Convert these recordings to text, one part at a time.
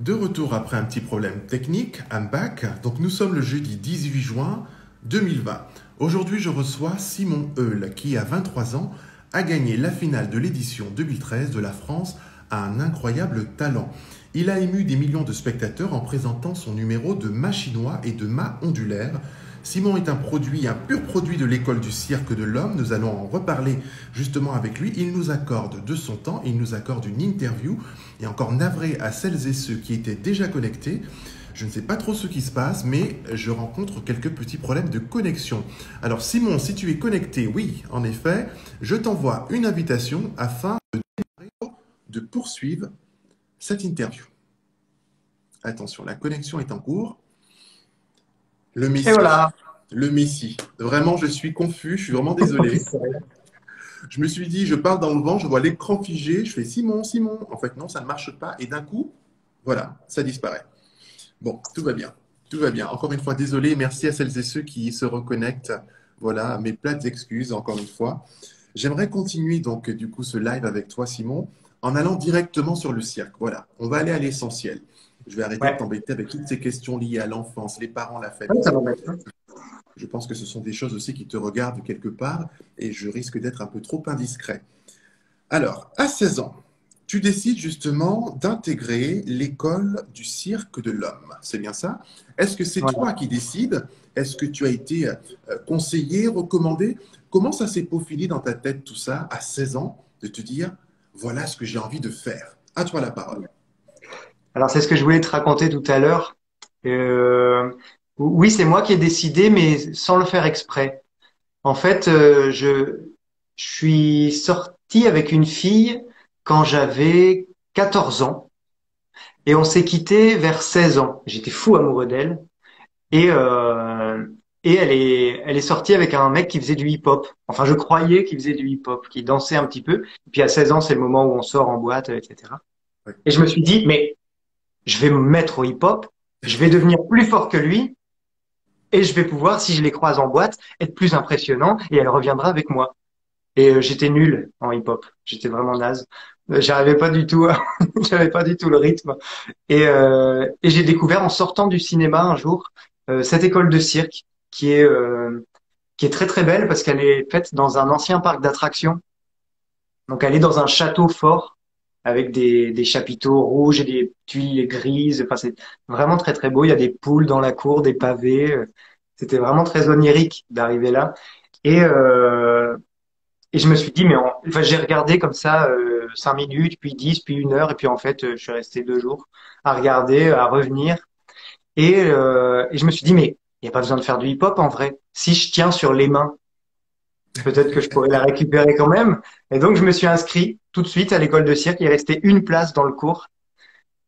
De retour après un petit problème technique, I'm back. Donc nous sommes le jeudi 18 juin 2020. Aujourd'hui, je reçois Simon Heul, qui à 23 ans a gagné la finale de l'édition 2013 de la France à un incroyable talent. Il a ému des millions de spectateurs en présentant son numéro de mât chinois et de mât ondulaire. Simon est un pur produit de l'école du cirque de l'homme. Nous allons en reparler justement avec lui. Il nous accorde de son temps, il nous accorde une interview. Et encore navré à celles et ceux qui étaient déjà connectés. Je ne sais pas trop ce qui se passe, mais je rencontre quelques petits problèmes de connexion. Alors Simon, si tu es connecté, oui, en effet, je t'envoie une invitation afin de poursuivre cette interview. Attention, la connexion est en cours. Le Et Messie. voilà. Le Messie. Vraiment, je suis confus, je suis vraiment désolé. Je me suis dit, je parle dans le vent, je vois l'écran figé, je fais Simon, Simon. En fait, non, ça ne marche pas. Et d'un coup, voilà, ça disparaît. Bon, tout va bien. Tout va bien. Encore une fois, désolé. Merci à celles et ceux qui se reconnectent. Voilà, mes plates excuses, encore une fois. J'aimerais continuer donc, du coup, ce live avec toi, Simon, en allant directement sur le cirque. Voilà, on va aller à l'essentiel. Je vais arrêter de Ouais, t'embêter avec toutes ces questions liées à l'enfance, les parents, la ouais, ça famille. m'embête. Je pense que ce sont des choses aussi qui te regardent quelque part et je risque d'être un peu trop indiscret. Alors, à 16 ans, tu décides justement d'intégrer l'école du cirque de l'homme. C'est bien ça? Est-ce que c'est Voilà. toi qui décides? Est-ce que tu as été conseillé, recommandé? Comment ça s'est peaufiné dans ta tête tout ça à 16 ans de te dire, voilà ce que j'ai envie de faire? À toi la parole. Alors, c'est ce que je voulais te raconter tout à l'heure. Euh, oui, c'est moi qui ai décidé, mais sans le faire exprès. En fait, je suis sorti avec une fille quand j'avais 14 ans et on s'est quitté vers 16 ans. J'étais fou amoureux d'elle et, euh, et elle est sortie avec un mec qui faisait du hip-hop. Enfin, je croyais qu'il faisait du hip-hop, qui dansait un petit peu. Et puis à 16 ans, c'est le moment où on sort en boîte, etc. Oui. Et je me suis dit, mais je vais me mettre au hip-hop, je vais devenir plus fort que lui et je vais pouvoir, si je les croise en boîte, être plus impressionnant et elle reviendra avec moi. Et j'étais nul en hip-hop, j'étais vraiment naze. J'arrivais pas du tout, j'avais pas du tout le rythme. Et j'ai découvert en sortant du cinéma un jour cette école de cirque qui est très très belle parce qu'elle est faite dans un ancien parc d'attractions. Donc elle est dans un château fort avec des chapiteaux rouges et des tuiles grises. Enfin, c'est vraiment très très beau. Il y a des poules dans la cour, des pavés. C'était vraiment très onirique d'arriver là. Et, euh, et je me suis dit, enfin, j'ai regardé comme ça 5 minutes, puis 10, puis 1 heure, et puis en fait, je suis resté 2 jours à regarder, à revenir. Et je me suis dit, mais il n'y a pas besoin de faire du hip-hop en vrai. Si je tiens sur les mains, peut-être que je pourrais la récupérer quand même. Et donc, je me suis inscrit tout de suite à l'école de cirque. Il restait une place dans le cours.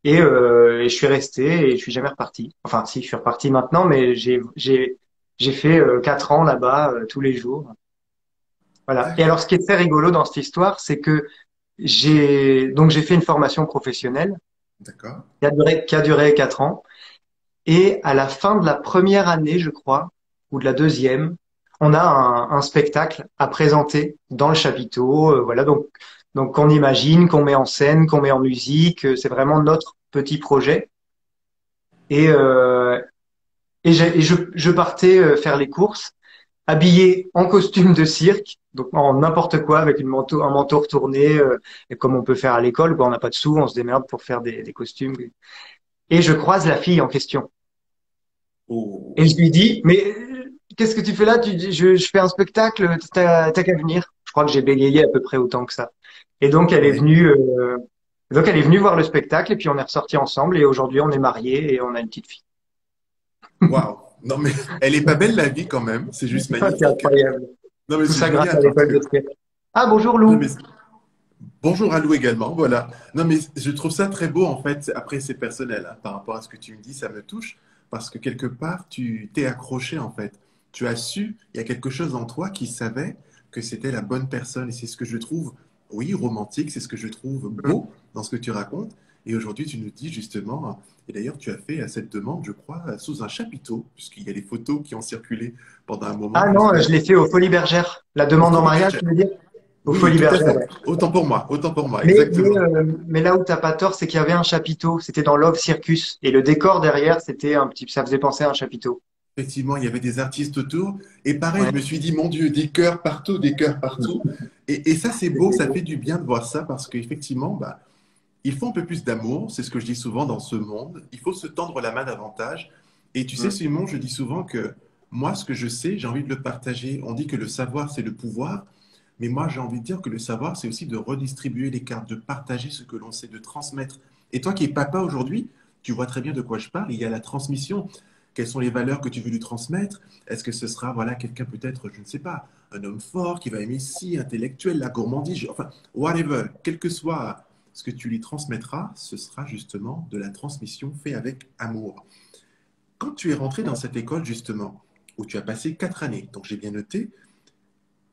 Et je suis resté et je suis jamais reparti. Enfin, si, je suis reparti maintenant, mais j'ai fait 4 ans là-bas tous les jours. Voilà. Et alors, ce qui est très rigolo dans cette histoire, c'est que j'ai fait une formation professionnelle D'accord. qui a duré 4 ans. Et à la fin de la première année, je crois, ou de la deuxième, on a un spectacle à présenter dans le chapiteau. Voilà, donc qu'on imagine, qu'on met en scène, qu'on met en musique. C'est vraiment notre petit projet. Et, euh, et je partais faire les courses, habillé en costume de cirque, donc en n'importe quoi, avec un manteau retourné, et comme on peut faire à l'école, quoi. On n'a pas de sous, on se démerde pour faire des costumes. Et je croise la fille en question. Oh. Et je lui dis, mais qu'est-ce que tu fais là? Je fais un spectacle, t'as qu'à venir. Je crois que j'ai bégayé à peu près autant que ça. Et Oui. donc elle est venue voir le spectacle et puis on est ressortis ensemble et aujourd'hui on est mariés et on a une petite fille. Waouh. Non mais elle est pas belle la vie quand même. C'est juste C'est magnifique. incroyable. Non mais Tout c'est ça grâce à génial parce l'école que de cirque. Ah, bonjour non, Lou. mais bonjour à Lou également, voilà. Non, mais je trouve ça très beau, en fait. Après, c'est personnel, hein. Par rapport à ce que tu me dis, ça me touche, parce que quelque part, tu t'es accroché, en fait. Tu as su, il y a quelque chose en toi qui savait que c'était la bonne personne. Et c'est ce que je trouve, oui, romantique, c'est ce que je trouve beau dans ce que tu racontes. Et aujourd'hui, tu nous dis justement, et d'ailleurs, tu as fait cette demande, je crois, sous un chapiteau, puisqu'il y a des photos qui ont circulé pendant un moment. Ah Je ne sais non, pas je si l'ai fait au Folies Bergères. La au demande en Folie mariage, Bergère. tu veux dire? Aux Oui, Folies tout à Bergères, fait. ouais. Autant pour moi, Mais, exactement. mais là où t'as pas tort, c'est qu'il y avait un chapiteau. C'était dans Love Circus. Et le décor derrière, c'était un petit, ça faisait penser à un chapiteau. Effectivement, il y avait des artistes autour. Et pareil, je Ouais. me suis dit, mon Dieu, des cœurs partout, des cœurs partout. Et ça, c'est beau, C'était ça beau. fait du bien de voir ça parce qu'effectivement, bah, il faut un peu plus d'amour. C'est ce que je dis souvent dans ce monde. Il faut se tendre la main davantage. Et tu sais, Mm. Simon, je dis souvent que moi, ce que je sais, j'ai envie de le partager. On dit que le savoir, c'est le pouvoir. Mais moi, j'ai envie de dire que le savoir, c'est aussi de redistribuer les cartes, de partager ce que l'on sait, de transmettre. Et toi qui es papa aujourd'hui, tu vois très bien de quoi je parle. Il y a la transmission. Quelles sont les valeurs que tu veux lui transmettre? Est-ce que ce sera, voilà, quelqu'un peut-être, je ne sais pas, un homme fort qui va aimer si, intellectuel, la gourmandise, enfin, whatever, quel que soit ce que tu lui transmettras, ce sera justement de la transmission fait avec amour. Quand tu es rentré dans cette école, justement, où tu as passé 4 années, donc j'ai bien noté,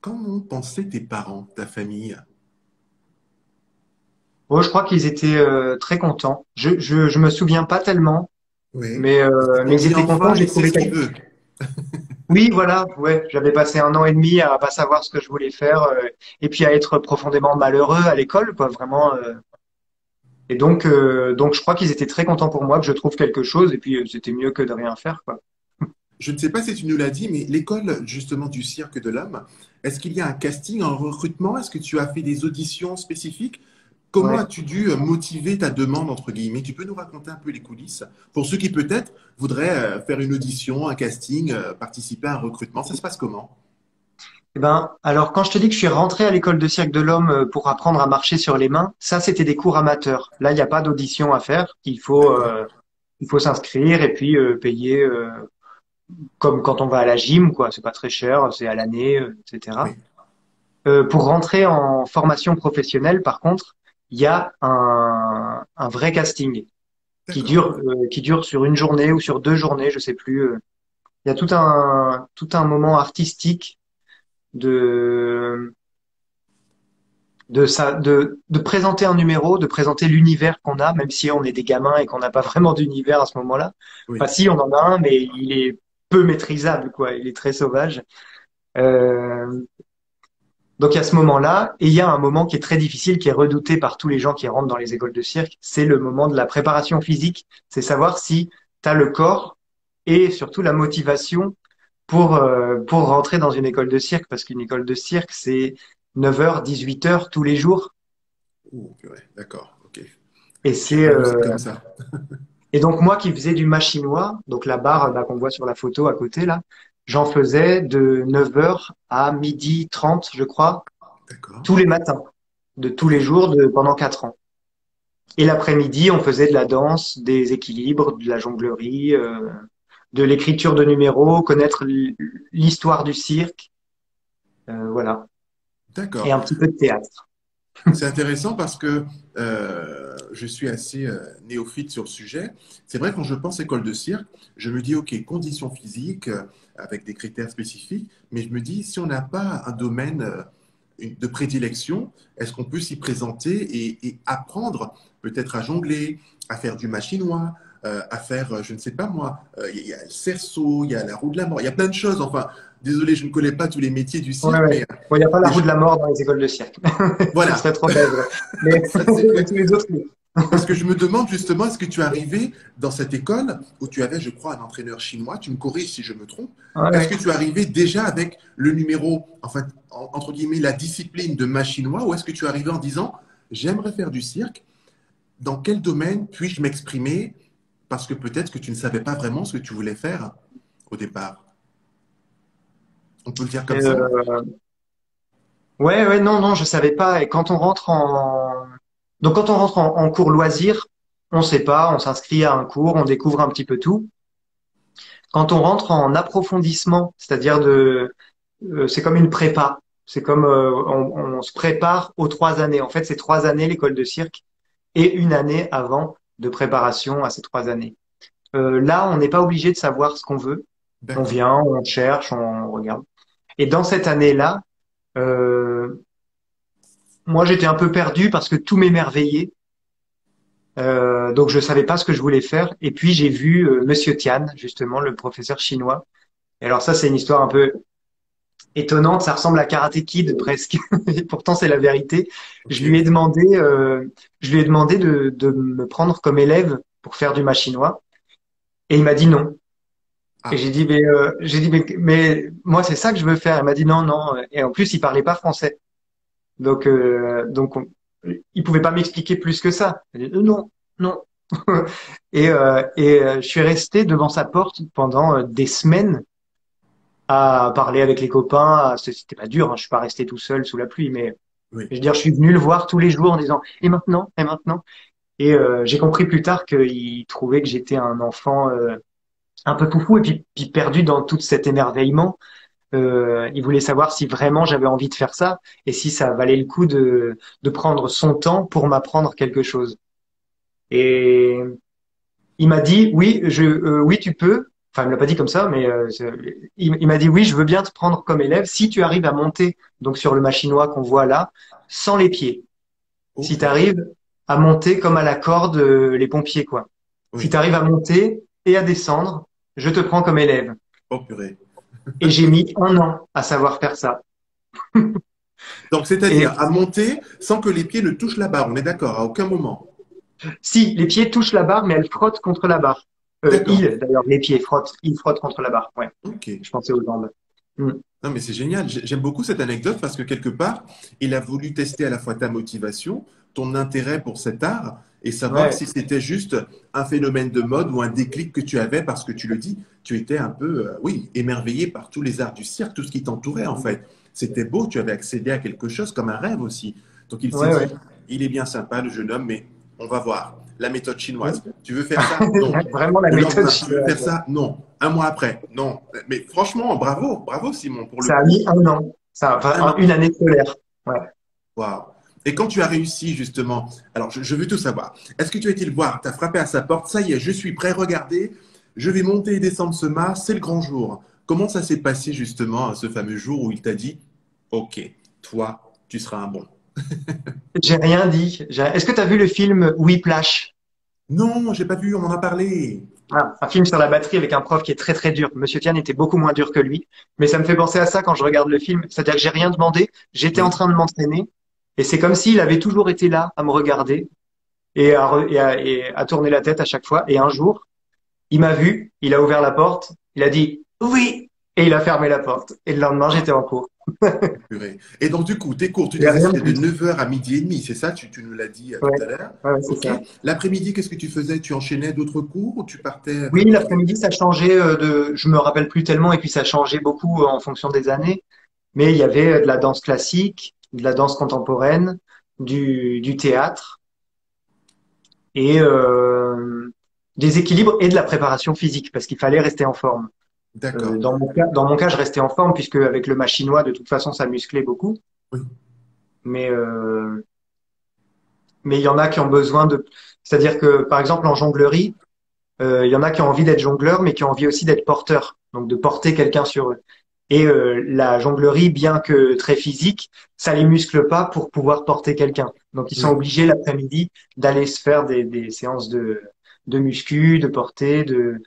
comment pensaient tes parents, ta famille? Bon, je crois qu'ils étaient très contents. Je me souviens pas tellement, Oui. mais On ils dit étaient contents. enfant, J'ai il sait trouvé ce qu'il quelque... veut. Oui, voilà, ouais. J'avais passé un an et demi à pas savoir ce que je voulais faire et puis à être profondément malheureux à l'école, quoi, vraiment. Et donc, je crois qu'ils étaient très contents pour moi que je trouve quelque chose et puis c'était mieux que de rien faire, quoi. Je ne sais pas si tu nous l'as dit, mais l'école justement du cirque de l'homme, est-ce qu'il y a un casting, un recrutement? Est-ce que tu as fait des auditions spécifiques? Comment Ouais. as-tu dû motiver ta demande, entre guillemets? Tu peux nous raconter un peu les coulisses pour ceux qui peut-être voudraient faire une audition, un casting, participer à un recrutement. Ça se passe comment? Eh ben, alors quand je te dis que je suis rentré à l'école de cirque de l'homme pour apprendre à marcher sur les mains, ça c'était des cours amateurs. Là, il n'y a pas d'audition à faire. D'accord. Il faut s'inscrire et puis payer comme quand on va à la gym, quoi. C'est pas très cher, c'est à l'année, etc. Oui. Pour rentrer en formation professionnelle, par contre, il y a un vrai casting D'accord. qui dure sur une journée ou sur 2 journées, je sais plus. Il y a tout un moment artistique de de présenter un numéro, de présenter l'univers qu'on a, même si on est des gamins et qu'on n'a pas vraiment d'univers à ce moment-là. Enfin, Oui. si, on en a un, mais il est peu maîtrisable, quoi. Il est très sauvage. Euh, donc, il y a ce moment-là, et il y a un moment qui est très difficile, qui est redouté par tous les gens qui rentrent dans les écoles de cirque. C'est le moment de la préparation physique. C'est savoir si tu as le corps et surtout la motivation pour rentrer dans une école de cirque, parce qu'une école de cirque, c'est 9 heures, 18 heures tous les jours. Ouh, purée. D'accord. Ok. Et Chez c'est nous, c'est comme ça. et donc moi qui faisais du machinois, donc la barre là, qu'on voit sur la photo à côté là, j'en faisais de 9 heures à 12h30, je crois, D'accord. tous les matins, de tous les Ok. jours pendant 4 ans. Et l'après-midi, on faisait de la danse, des équilibres, de la jonglerie, de l'écriture de numéros, connaître l'histoire du cirque, voilà, et D'accord. un petit peu de théâtre. C'est intéressant parce que je suis assez néophyte sur le sujet. C'est vrai, quand je pense école de cirque, je me dis, OK, conditions physiques avec des critères spécifiques, mais je me dis, si on n'a pas un domaine de prédilection, est-ce qu'on peut s'y présenter et apprendre peut-être à jongler, à faire du machinois, à faire, je ne sais pas moi, il y a le cerceau, il y a la roue de la mort, il y a plein de choses. Enfin, désolé, je ne connais pas tous les métiers du Ouais, cirque, ouais. mais Bon, il n'y a pas la des roue ch- de la mort dans les écoles de cirque. Ce serait voilà, trop bête. Mais, ça c'est mais fait. tous les autres, oui. Parce que je me demande justement, est-ce que tu es arrivé dans cette école où tu avais, je crois, un entraîneur chinois, tu me corriges si je me trompe, Ouais, est-ce que ouais. tu es arrivé déjà avec le numéro, enfin, entre guillemets, la discipline de machinois, ou est-ce que tu es arrivé en disant, j'aimerais faire du cirque, dans quel domaine puis-je m'exprimer, parce que peut-être que tu ne savais pas vraiment ce que tu voulais faire au départ. On peut le dire comme ça? Euh, ouais, ouais, non, non, je savais pas. Et donc quand on rentre en cours loisir, on sait pas, on s'inscrit à un cours, on découvre un petit peu tout. Quand on rentre en approfondissement, c'est-à-dire c'est comme une prépa. C'est comme on se prépare aux 3 années. En fait, c'est 3 années l'école de cirque et une année avant de préparation à ces 3 années. Là, on n'est pas obligé de savoir ce qu'on veut. On D'accord. vient, on cherche, on regarde. Et dans cette année-là, euh, moi, j'étais un peu perdu parce que tout m'émerveillait. Donc, je savais pas ce que je voulais faire. Et puis, j'ai vu Monsieur Tian, justement, le professeur chinois. Et alors, ça, c'est une histoire étonnante, ça ressemble à Karate Kid presque. Et pourtant, c'est la vérité. Ok. Je lui ai demandé, je lui ai demandé de me prendre comme élève pour faire du machinois, et il m'a dit non. Et Ah, j'ai dit, mais moi, c'est ça que je veux faire. Il m'a dit non, non. Et en plus, il parlait pas français. Donc, il pouvait pas m'expliquer plus que ça. J'ai dit, non, non. Je suis resté devant sa porte pendant des semaines à parler avec les copains. C'était pas dur, hein, je suis pas resté tout seul sous la pluie, mais oui. je veux dire, je suis venu le voir tous les jours en disant, et maintenant, et maintenant. J'ai compris plus tard qu'il trouvait que j'étais un enfant un peu foufou et puis perdu dans tout cet émerveillement. Il voulait savoir si vraiment j'avais envie de faire ça et si ça valait le coup de prendre son temps pour m'apprendre quelque chose. Et il m'a dit oui, oui tu peux. Enfin, il me l'a pas dit comme ça, mais il m'a dit oui, je veux bien te prendre comme élève si tu arrives à monter donc sur le machinois qu'on voit là sans les pieds. Si Ok. tu arrives à monter comme à la corde les pompiers quoi. Si Oui. tu arrives à monter et à descendre, je te prends comme élève. Oh purée. Et j'ai mis 1 an à savoir faire ça. Donc, Et c'est-à-dire à monter sans que les pieds ne touchent la barre. On est d'accord, à aucun moment. si, les pieds touchent la barre, mais elles frottent contre la barre. D'accord. D'ailleurs, les pieds frottent, ils frottent contre la barre. Ouais, Ok. je pensais aux jambes. Hmm. Non, mais c'est génial. J'aime beaucoup cette anecdote parce que quelque part, il a voulu tester à la fois ta motivation, ton intérêt pour cet art et savoir Ouais, si c'était juste un phénomène de mode ou un déclic que tu avais parce que tu le dis, tu étais un peu, oui, émerveillé par tous les arts du cirque, tout ce qui t'entourait en fait. C'était beau, tu avais accédé à quelque chose comme un rêve aussi. Donc il s'est ouais, ouais. dit, il est bien sympa le jeune homme, mais on va voir. La méthode chinoise. Tu veux faire ça? Non. Vraiment la Le méthode lendemain, tu veux chinoise. faire ça? Non. Un mois après? Non. Mais franchement, bravo, bravo Simon, pour le Ça a coup. mis 1 an. Un an. Une année scolaire. Ouais. Waouh. Et quand tu as réussi, justement, alors je veux tout savoir. Est-ce que tu as été le voir? Tu as frappé à sa porte, ça y est, je suis prêt, regardez, je vais monter et descendre ce mât, c'est le grand jour. Comment ça s'est passé, justement, ce fameux jour où il t'a dit, OK, toi, tu seras un bon? J'ai rien dit. Est-ce que tu as vu le film Whiplash? Non, j'ai pas vu, on m'en a parlé. Ah, un film sur la batterie avec un prof qui est très très dur. Monsieur Tian était beaucoup moins dur que lui, mais ça me fait penser à ça quand je regarde le film. C'est-à-dire que j'ai rien demandé, j'étais en Oui, train de m'entraîner, et c'est comme s'il avait toujours été là à me regarder et à tourner la tête à chaque fois. Et un jour, il m'a vu, il a ouvert la porte, il a dit oui, et il a fermé la porte. Et le lendemain, j'étais en cours. purée. Et donc, du coup, tes cours, tu Il n'y a disais rien de c'était de plus. 9 heures à midi et demi, c'est ça? Tu nous l'as dit tout Ouais, à l'heure. ouais, c'est OK. ça. L'après-midi, qu'est-ce que tu faisais? Tu enchaînais d'autres cours ou tu partais Oui, dans des... l'après-midi, ça changeait je me rappelle plus tellement, et puis ça changeait beaucoup en fonction des années. Mais il y avait de la danse classique, de la danse contemporaine, du théâtre et des équilibres et de la préparation physique parce qu'il fallait rester en forme. D'accord. Dans mon cas, je restais en forme puisque avec le machinois, de toute façon, ça musclait beaucoup. Oui. Mais mais il y en a qui ont besoin de, c'est-à-dire que par exemple en jonglerie, il y en a qui ont envie d'être jongleurs, mais qui ont envie aussi d'être porteurs, donc de porter quelqu'un sur eux. Et la jonglerie, bien que très physique, ça les muscle pas pour pouvoir porter quelqu'un. Donc ils sont Oui. obligés l'après-midi d'aller se faire des séances de muscu, de portée, de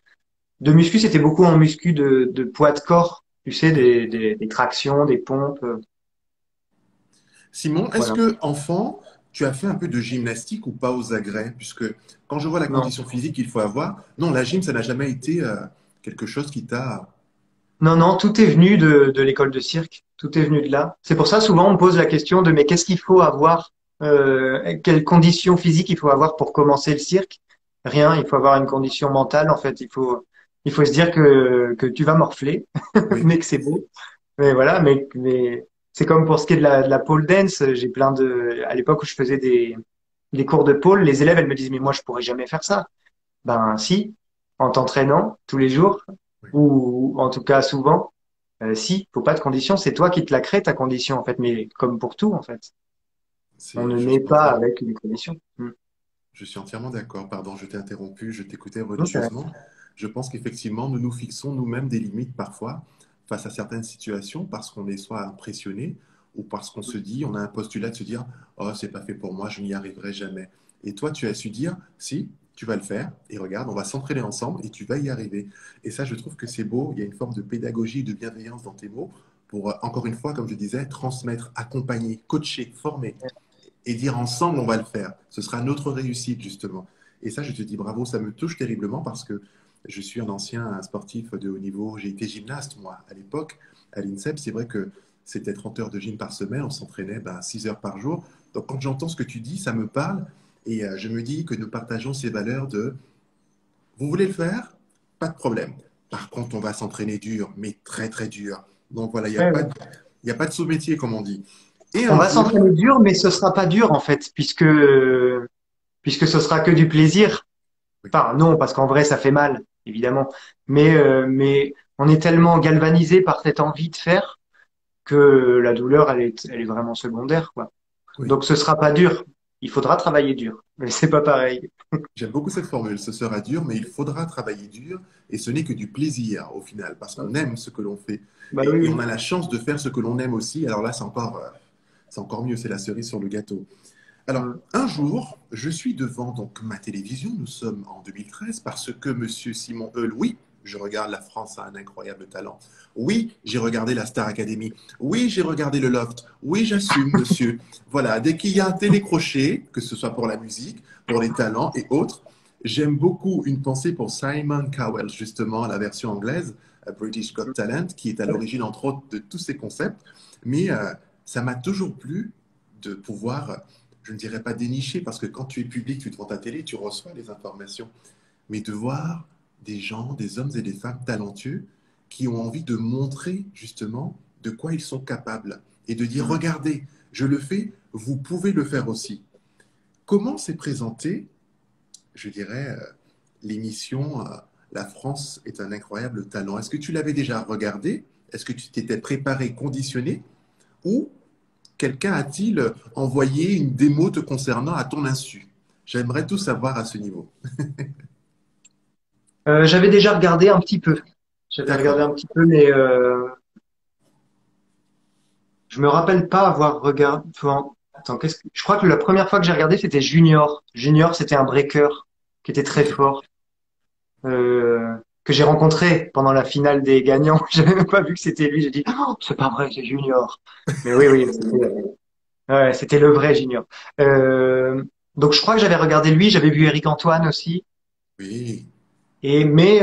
muscu. C'était beaucoup en muscu de poids de corps, tu sais, des tractions, des pompes, Simon, est-ce voilà. que enfant, tu as fait un peu de gymnastique ou pas aux agrès? Puisque quand je vois la Non, condition physique qu'il faut avoir, non, la gym, ça n'a jamais été quelque chose qui t'a... non, non, tout est venu de l'école de cirque. Tout est venu de là. C'est pour ça, souvent, on me pose la question de mais qu'est-ce qu'il faut avoir, quelles conditions physiques il faut avoir pour commencer le cirque? Rien, il faut avoir une condition mentale. En fait, il faut se dire que tu vas morfler, Oui, mais que c'est beau. Mais voilà, mais c'est comme pour ce qui est de la pole dance. J'ai à l'époque où je faisais des cours de pole, les élèves, elles me disent, mais moi, je pourrais jamais faire ça. Ben, si, en t'entraînant tous les jours, oui. ou en tout cas souvent, si, faut pas de condition, c'est toi qui te la crées ta condition en fait, mais comme pour tout en fait, on ne Je suis naît pas entièrement, avec une condition. je suis entièrement d'accord. Pardon, je t'ai interrompu, je t'écoutais Ok. religieusement. Je pense qu'effectivement, nous nous fixons nous-mêmes des limites parfois face à certaines situations parce qu'on est soit impressionné ou parce qu'on se dit, on a un postulat de se dire, oh, c'est pas fait pour moi, je n'y arriverai jamais. Et toi, tu as su dire, si, tu vas le faire, et regarde, on va s'entraîner ensemble et tu vas y arriver. Et ça, je trouve que c'est beau, il y a une forme de pédagogie et de bienveillance dans tes mots pour, encore une fois, comme je disais, transmettre, accompagner, coacher, former et dire ensemble, on va le faire. Ce sera notre réussite, justement. Et ça, je te dis bravo, ça me touche terriblement parce que je suis un ancien sportif de haut niveau. J'ai été gymnaste, moi, à l'époque, à l'INSEP. C'est vrai que c'était 30 heures de gym par semaine. On s'entraînait 6 heures par jour. Donc, quand j'entends ce que tu dis, ça me parle. Et je me dis que nous partageons ces valeurs de vous voulez le faire? Pas de problème. Par contre, on va s'entraîner dur, mais très, très dur. Donc voilà, Ouais, ouais. il y a pas de sous-métier, comme on dit. Et On un va jour, s'entraîner dur, mais ce sera pas dur en fait, puisque ce sera que du plaisir. oui, Enfin, non, parce qu'en vrai, ça fait mal, évidemment. Mais on est tellement galvanisé par cette envie de faire que la douleur, elle est vraiment secondaire, quoi. oui. Donc, ce sera pas dur. Il faudra travailler dur, mais c'est pas pareil. J'aime beaucoup cette formule. Ce sera dur, mais il faudra travailler dur. Et ce n'est que du plaisir, au final, parce qu'on aime ce que l'on fait. Bah oui, Et on oui. a la chance de faire ce que l'on aime aussi. Alors là, c'est encore mieux. C'est la cerise sur le gâteau. Alors, Mm. un jour, je suis devant donc ma télévision, nous sommes en 2013, parce que Monsieur Simon Eul, oui, je regarde La France a un incroyable talent. Oui, j'ai regardé la Star Academy. Oui, j'ai regardé le Loft. Oui, j'assume, monsieur. Voilà, dès qu'il y a un télécrochet, que ce soit pour la musique, pour les talents et autres, j'aime beaucoup une pensée pour Simon Cowell, justement, la version anglaise, British Got Talent, qui est à l'origine, entre autres, de tous ces concepts. Mais ça m'a toujours plu de pouvoir je ne dirais pas dénicher, parce que quand tu es public, tu es devant ta télé, tu reçois les informations, mais de voir des gens, des hommes et des femmes talentueux qui ont envie de montrer justement de quoi ils sont capables et de dire, Mm. regardez, je le fais, vous pouvez le faire aussi. Comment s'est présentée, je dirais, l'émission La France est un incroyable talent? Est-ce que tu l'avais déjà regardé? Est-ce que tu t'étais préparé, conditionné? Ou quelqu'un a-t-il envoyé une démo te concernant à ton insu? J'aimerais tout savoir à ce niveau. J'avais déjà regardé un petit peu. J'avais regardé D'accord. un petit peu, mais je me rappelle pas avoir regardé. Enfin, attends, je crois que la première fois que j'ai regardé, c'était Junior. Junior, c'était un breaker qui était très Ok. fort, que j'ai rencontré pendant la finale des gagnants. J'avais même pas vu que c'était lui. J'ai dit, oh, c'est pas vrai, c'est Junior. Mais oui, oui, ouais, c'était le vrai Junior. Euh, donc je crois que j'avais regardé lui. J'avais vu Eric Antoine aussi. Oui. Mais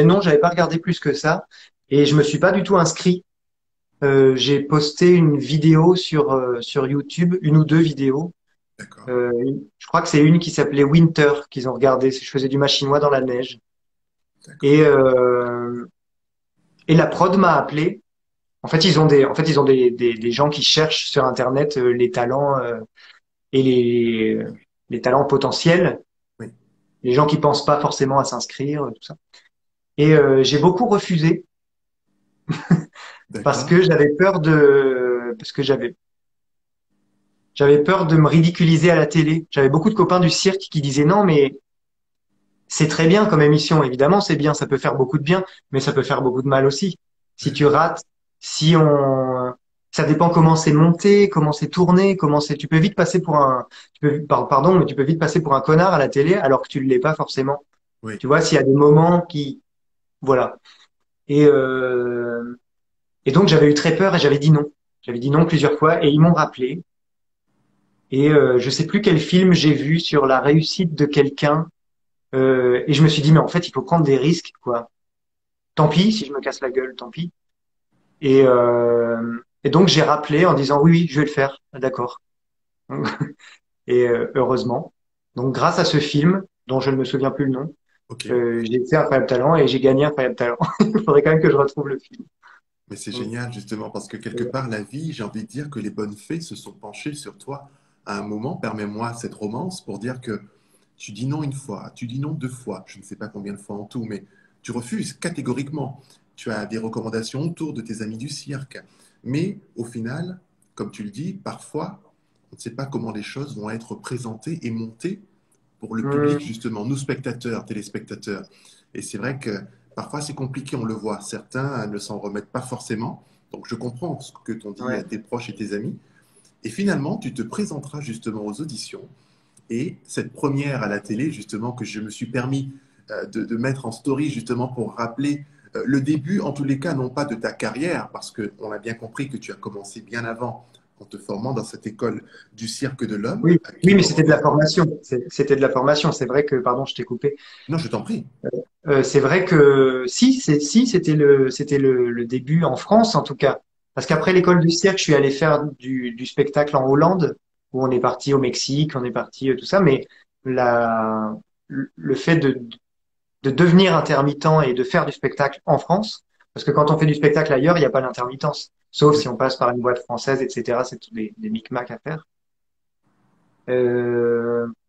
non, j'avais pas regardé plus que ça. Et je me suis pas du tout inscrit. J'ai posté une vidéo sur YouTube, une ou deux vidéos. D'accord. Je crois que c'est une qui s'appelait Winter qu'ils ont regardé. Je faisais du machinois dans la neige. Et, D'accord. euh, et la prod m'a appelé. En fait, ils ont des gens qui cherchent sur Internet les talents et les talents potentiels, Oui. les gens qui pensent pas forcément à s'inscrire, tout ça. Et j'ai beaucoup refusé parce D'accord. que j'avais peur de me ridiculiser à la télé. J'avais beaucoup de copains du cirque qui disaient non, mais c'est très bien comme émission. Évidemment, c'est bien, ça peut faire beaucoup de bien, mais ça peut faire beaucoup de mal aussi. Si tu rates, si on, ça dépend comment c'est monté, comment c'est tourné, tu peux vite passer pour pardon, mais tu peux vite passer pour un connard à la télé alors que tu ne l'es pas forcément. Oui. Tu vois, s'il y a des moments qui, voilà. Et, euh, et donc j'avais eu très peur et j'avais dit non. J'avais dit non plusieurs fois et ils m'ont rappelé. Et je sais plus quel film j'ai vu sur la réussite de quelqu'un. Et je me suis dit, mais en fait, il faut prendre des risques, quoi. Tant pis si je me casse la gueule, tant pis. Et donc j'ai rappelé en disant, oui, oui, je vais le faire. Ah, d'accord. Et heureusement. Donc grâce à ce film, dont je ne me souviens plus le nom, Ok. j'ai fait Incroyable Talent et j'ai gagné Incroyable Talent. Il faudrait quand même que je retrouve le film. Mais c'est Mm. génial, justement, parce que quelque part, la vie, j'ai envie de dire que les bonnes fées se sont penchées sur toi à un moment. Permets-moi cette romance pour dire que tu dis non une fois, tu dis non deux fois, je ne sais pas combien de fois en tout, mais tu refuses catégoriquement. Tu as des recommandations autour de tes amis du cirque. Mais au final, comme tu le dis, parfois, on ne sait pas comment les choses vont être présentées et montées pour le public, Mm. justement, nous spectateurs, téléspectateurs. Et c'est vrai que parfois c'est compliqué, on le voit. Certains ne s'en remettent pas forcément. Donc je comprends ce que t'ont dit Ouais. tes proches et tes amis. Et finalement, tu te présenteras justement aux auditions. Et cette première à la télé, justement, que je me suis permis de mettre en story, justement, pour rappeler le début, en tous les cas, non pas de ta carrière, parce qu'on a bien compris que tu as commencé bien avant en te formant dans cette école du cirque de l'homme, Oui, oui, qui mais me c'était de la revient. formation. C'était de la formation. C'est vrai que, pardon, je t'ai coupé. Non, je t'en prie. C'est vrai que si, c'était le début en France en tout cas. Parce qu'après l'école du cirque, je suis allé faire du spectacle en Hollande, où on est parti au Mexique, on est parti tout ça. Mais la, le fait de devenir intermittent et de faire du spectacle en France, parce que quand on fait du spectacle ailleurs, il n'y a pas d'intermittence, sauf Oui. si on passe par une boîte française, etc. C'est tous des micmacs à faire.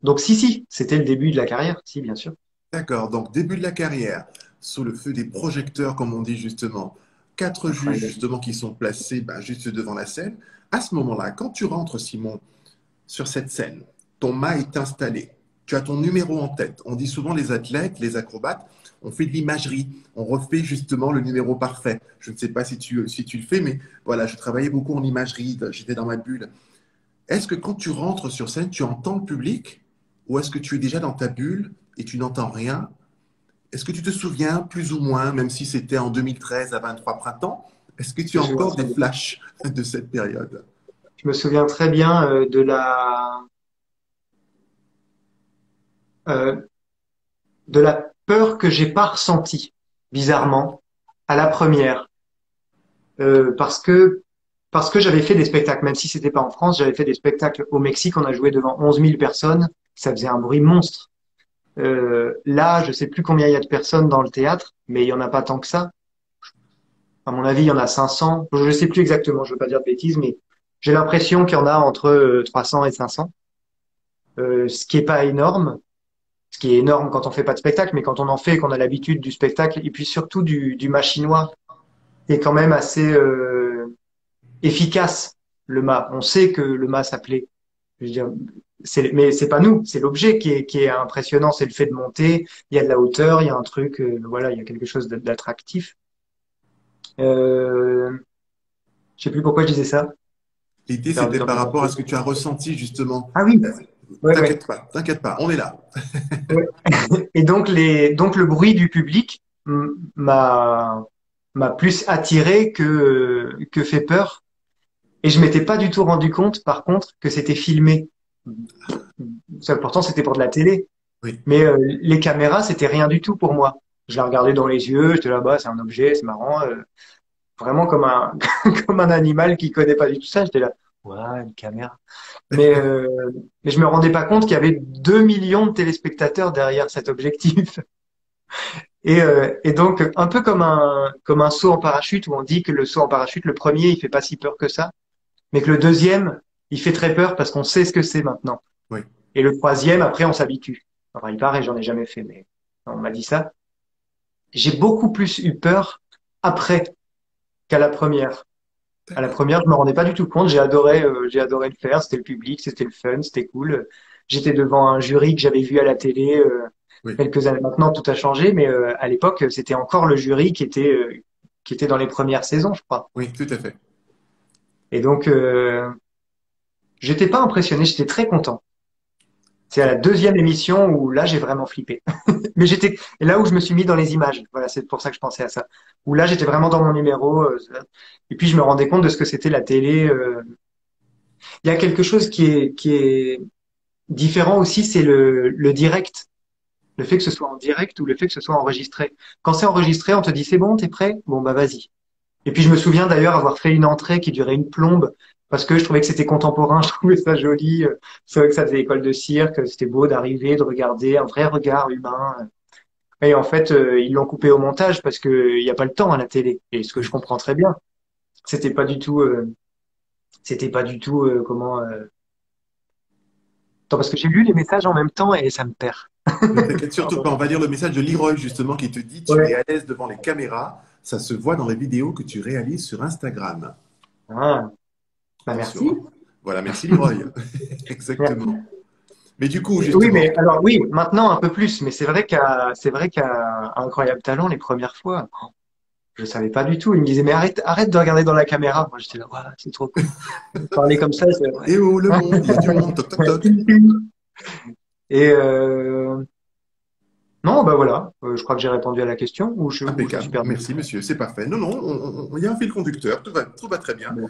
Donc si, c'était le début de la carrière, si, bien sûr. D'accord. Donc, début de la carrière, sous le feu des projecteurs, comme on dit justement, quatre juges Incroyable. justement qui sont placés juste devant la scène. À ce moment-là, quand tu rentres, Simon, sur cette scène, ton mât est installé, tu as ton numéro en tête. On dit souvent les athlètes, les acrobates, on fait de l'imagerie, on refait justement le numéro parfait. Je ne sais pas si tu le fais, mais voilà, je travaillais beaucoup en imagerie, j'étais dans ma bulle. Est-ce que quand tu rentres sur scène, tu entends le public ou est-ce que tu es déjà dans ta bulle et tu n'entends rien? Est-ce que tu te souviens plus ou moins, même si c'était en 2013 à 23 printemps, est-ce que tu as Je vois encore très des bien. flashs de cette période? Je me souviens très bien euh, de la peur que j'ai pas ressentie, bizarrement, à la première, Euh, parce que parce que j'avais fait des spectacles, même si c'était pas en France, j'avais fait des spectacles au Mexique, on a joué devant 11 000 personnes, ça faisait un bruit monstre. Là, je sais plus combien il y a de personnes dans le théâtre, mais il y en a pas tant que ça. À mon avis, il y en a 500. Je sais plus exactement, je veux pas dire de bêtises, mais j'ai l'impression qu'il y en a entre 300 et 500, ce qui est pas énorme. Ce qui est énorme quand on fait pas de spectacle, mais quand on en fait, qu'on a l'habitude du spectacle, et puis surtout du machinois, qui est quand même assez efficace, le mât. On sait que le mât s'appelait. Je veux dire, mais c'est pas nous, c'est l'objet qui est impressionnant, c'est le fait de monter, il y a de la hauteur, il y a un truc, voilà, il y a quelque chose d'attractif. Euh, je sais plus pourquoi je disais ça. L'idée, Perdu c'était dans par mes rapport à pensées. ce que tu as ressenti justement. Ah oui, Euh, ouais, ouais, t'inquiète pas, on est là. ouais. Et donc le bruit du public m'a plus attiré que fait peur. Et je m'étais pas du tout rendu compte, par contre, que c'était filmé. Ça, pourtant, c'était pour de la télé. Oui, Mais les caméras, c'était rien du tout pour moi. Je la regardais dans les yeux, j'étais là-bas, c'est un objet, c'est marrant. Vraiment comme un comme un animal qui connaît pas du tout ça. J'étais là, ouais, une caméra. Mais euh, mais je me rendais pas compte qu'il y avait 2 millions de téléspectateurs derrière cet objectif. Et donc un peu comme un saut en parachute où on dit que le saut en parachute, le premier, il fait pas si peur que ça, mais que le deuxième, il fait très peur parce qu'on sait ce que c'est maintenant. oui. Et le troisième, après, on s'habitue. Enfin, il paraît, j'en ai jamais fait, mais on m'a dit ça. J'ai beaucoup plus eu peur après qu'à la première. À la D'accord. première, je me rendais pas du tout compte. J'ai adoré le faire. C'était le public, c'était le fun, c'était cool. J'étais devant un jury que j'avais vu à la télé Oui, quelques années. Maintenant, tout a changé, mais à l'époque, c'était encore le jury qui était dans les premières saisons, je crois. oui, tout à fait. Et donc, j'étais pas impressionné. J'étais très content. C'est à la deuxième émission où là, j'ai vraiment flippé. Mais et là où je me suis mis dans les images. Voilà, c'est pour ça que je pensais à ça. Où là, j'étais vraiment dans mon numéro. Et puis, je me rendais compte de ce que c'était la télé. Il y a quelque chose qui est différent aussi, c'est le direct. Le fait que ce soit en direct ou le fait que ce soit enregistré. Quand c'est enregistré, on te dit c'est bon, t'es prêt? Bon, bah, vas-y. Et puis, je me souviens d'ailleurs avoir fait une entrée qui durait une plombe parce que je trouvais que c'était contemporain, je trouvais ça joli. C'est vrai que ça faisait école de cirque, c'était beau d'arriver, de regarder un vrai regard humain. Et en fait, ils l'ont coupé au montage parce que il n'y a pas le temps à la télé. Et ce que je Oui. comprends très bien, c'était pas du tout, comment. Attends, parce que j'ai lu les messages en même temps et ça me perd. Ne t'inquiète surtout Pardon. pas. On va lire le message de Leroy justement qui te dit tu es Ouais. à l'aise devant les caméras. Ça se voit dans les vidéos que tu réalises sur Instagram. Ah, bah Attention, merci. hein. Voilà, merci Leroy. Exactement. Mais du coup, Oui, justement, mais alors oui, maintenant un peu plus, mais c'est vrai qu'à Incroyable Talent, les premières fois, je savais pas du tout. Ils me disaient, mais arrête de regarder dans la caméra. Moi, j'étais là, ouais, c'est trop cool. Parler comme ça, c'est eh vrai. oh le monde, il y a du monde, toc toc toc. Et, euh, Non, bah voilà, je crois que j'ai répondu à la question ou je me suis Impeccable. perdu. Merci, monsieur. C'est parfait. Non, non, il y a un fil conducteur. Tout va très bien. Bon.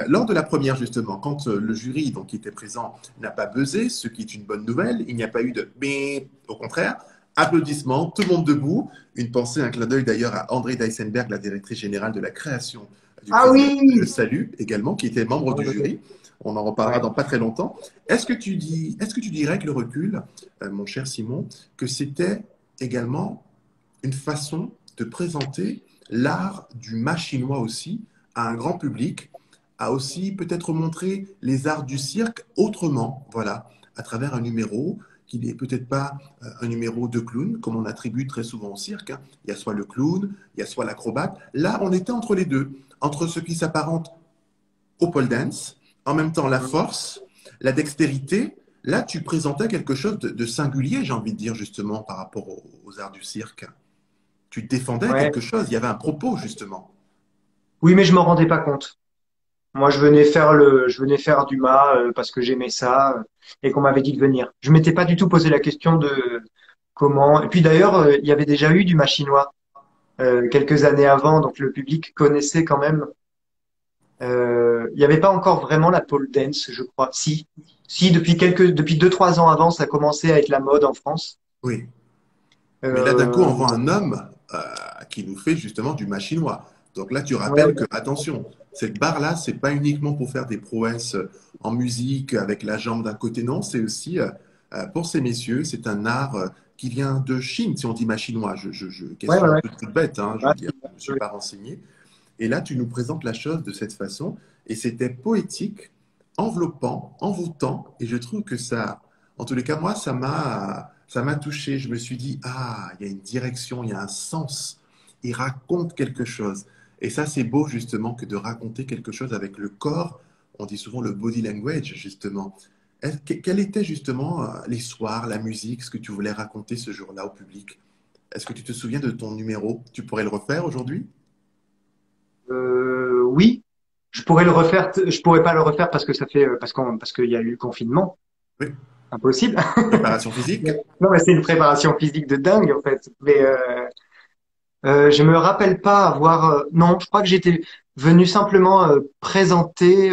Lors de la première, justement, quand le jury donc, qui était présent n'a pas buzzé, ce qui est une bonne nouvelle, il n'y a pas eu de bip. Au contraire, applaudissements, tout le monde debout. Une pensée, un clin d'œil d'ailleurs à André Deisenberg, la directrice générale de la création du Ah festival, que je oui! salue également, qui était membre du jury. On en reparlera Ouais. dans pas très longtemps. Est-ce que tu dirais avec le recul, mon cher Simon, que c'était également une façon de présenter l'art du mât chinois aussi à un grand public, à aussi peut-être montrer les arts du cirque autrement, voilà, à travers un numéro qui n'est peut-être pas un numéro de clown, comme on attribue très souvent au cirque, hein. Il y a soit le clown, il y a soit l'acrobate. Là, on était entre les deux, entre ce qui s'apparente au pole dance, en même temps la force, la dextérité. Là, tu présentais quelque chose de singulier, j'ai envie de dire, justement, par rapport aux arts du cirque. Tu défendais Ouais. quelque chose, il y avait un propos, justement. Oui, mais je me rendais pas compte. Moi, je venais faire du mât parce que j'aimais ça et qu'on m'avait dit de venir. Je m'étais pas du tout posé la question de comment. Et puis d'ailleurs, il y avait déjà eu du mât chinois quelques années avant, donc le public connaissait quand même. Il n'y avait pas encore vraiment la pole dance, je crois. Si, depuis 2, 3 ans avant, ça commençait à être la mode en France. Oui. Mais là, d'un coup, Euh, on voit un homme qui nous fait justement du machinois. Donc là, tu ouais, rappelles que, attention, cette barre-là, c'est pas uniquement pour faire des prouesses en musique avec la jambe d'un côté, non, c'est aussi pour ces messieurs, c'est un art qui vient de Chine, si on dit machinois. ouais, Question ouais, un ouais. peu toute bête, hein, je Ah, veux dire, je ne me suis oui. pas renseigné. Et là, tu nous présentes la chose de cette façon, et c'était poétique, enveloppant, envoûtant, et je trouve que ça, en tous les cas, moi, ça m'a touché. Je me suis dit, ah, il y a une direction, il y a un sens. Il raconte quelque chose. Et ça, c'est beau, justement, que de raconter quelque chose avec le corps. On dit souvent le body language, justement. Quels étaient, justement, les soirs, la musique, ce que tu voulais raconter ce jour-là au public? Est-ce que tu te souviens de ton numéro? Tu pourrais le refaire aujourd'hui? Oui, je pourrais le refaire. Je pourrais pas le refaire parce que ça fait parce qu'il y a eu le confinement. Oui. Impossible. Préparation physique? Non, mais c'est une préparation physique de dingue en fait. Mais je me rappelle pas avoir. Non, je crois que j'étais venu simplement présenter